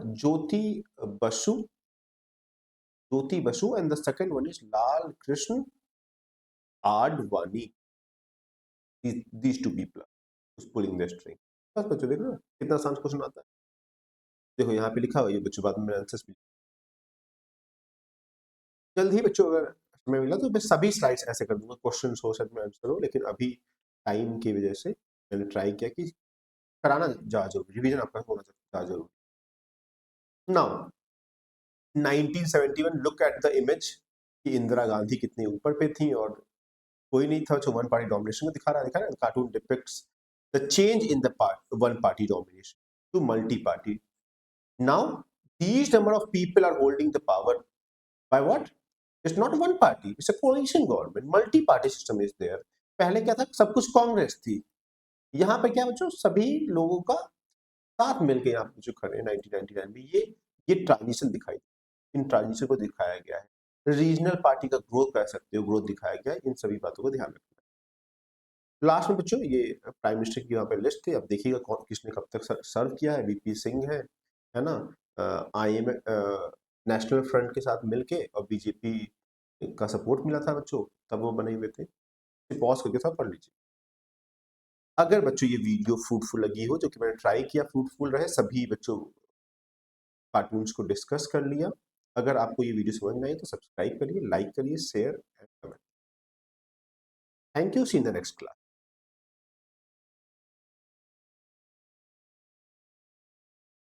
A: Basu Jyoti Basu, and the second one is Lal Krishna Advani. these two people who's pulling the string। बस बच्चों देख लो कितना आसान क्वेश्चन आता है। देखो यहाँ पे लिखा हुआ है बच्चों, बाद में आंसर्स भी जल्द ही बच्चों, अगर समय मिला तो मैं सभी स्लाइड्स ऐसे कर दूंगा, क्वेश्चन हो सकते में आंसर हो, लेकिन अभी टाइम की वजह से मैंने ट्राई किया कि कराना जा जरूरी, रिवीजन आपका होना जा जरूरी। Now 1971, look at the image कि इंदिरा गांधी कितनी ऊपर पे थी और कोई नहीं था जो वन पार्टी डोमिनेशन को दिखा रहा है। Cartoon depicts the change in the one party domination to multi party. Now these number of people are holding the power by what? It's not one party, it's a coalition government, multi party system is there। पहले क्या था? सब कुछ कांग्रेस थी। यहाँ पे क्या बच्चों? सभी लोगों का साथ मिलकर यहाँ पे जो खड़े हैं 1999 में, ये ट्रांजिशन दिखाई, इन ट्रांजिशन को दिखाया गया है। रीजनल पार्टी का ग्रोथ कह सकते हो, ग्रोथ दिखाया गया है। इन सभी बातों को ध्यान रखना है। लास्ट में बच्चों ये प्राइम मिनिस्टर की यहाँ पे लिस्ट थी। अब देखिएगा कौन किसने कब तक सर्व किया है। वीपी सिंह है ना, आई नेशनल फ्रंट के साथ मिलके, और बीजेपी का सपोर्ट मिला था बच्चों, तब वो बने हुए थे। पॉज करके सब पढ़ लीजिए। अगर बच्चों ये वीडियो फ्रूटफुल लगी हो, जो कि मैंने ट्राई किया फ्रूटफुल रहे, सभी बच्चों कार्टून्स को डिस्कस कर लिया। अगर आपको ये वीडियो समझ में आई तो सब्सक्राइब करिए, लाइक करिए, share and comment. Thank you, see in the next class.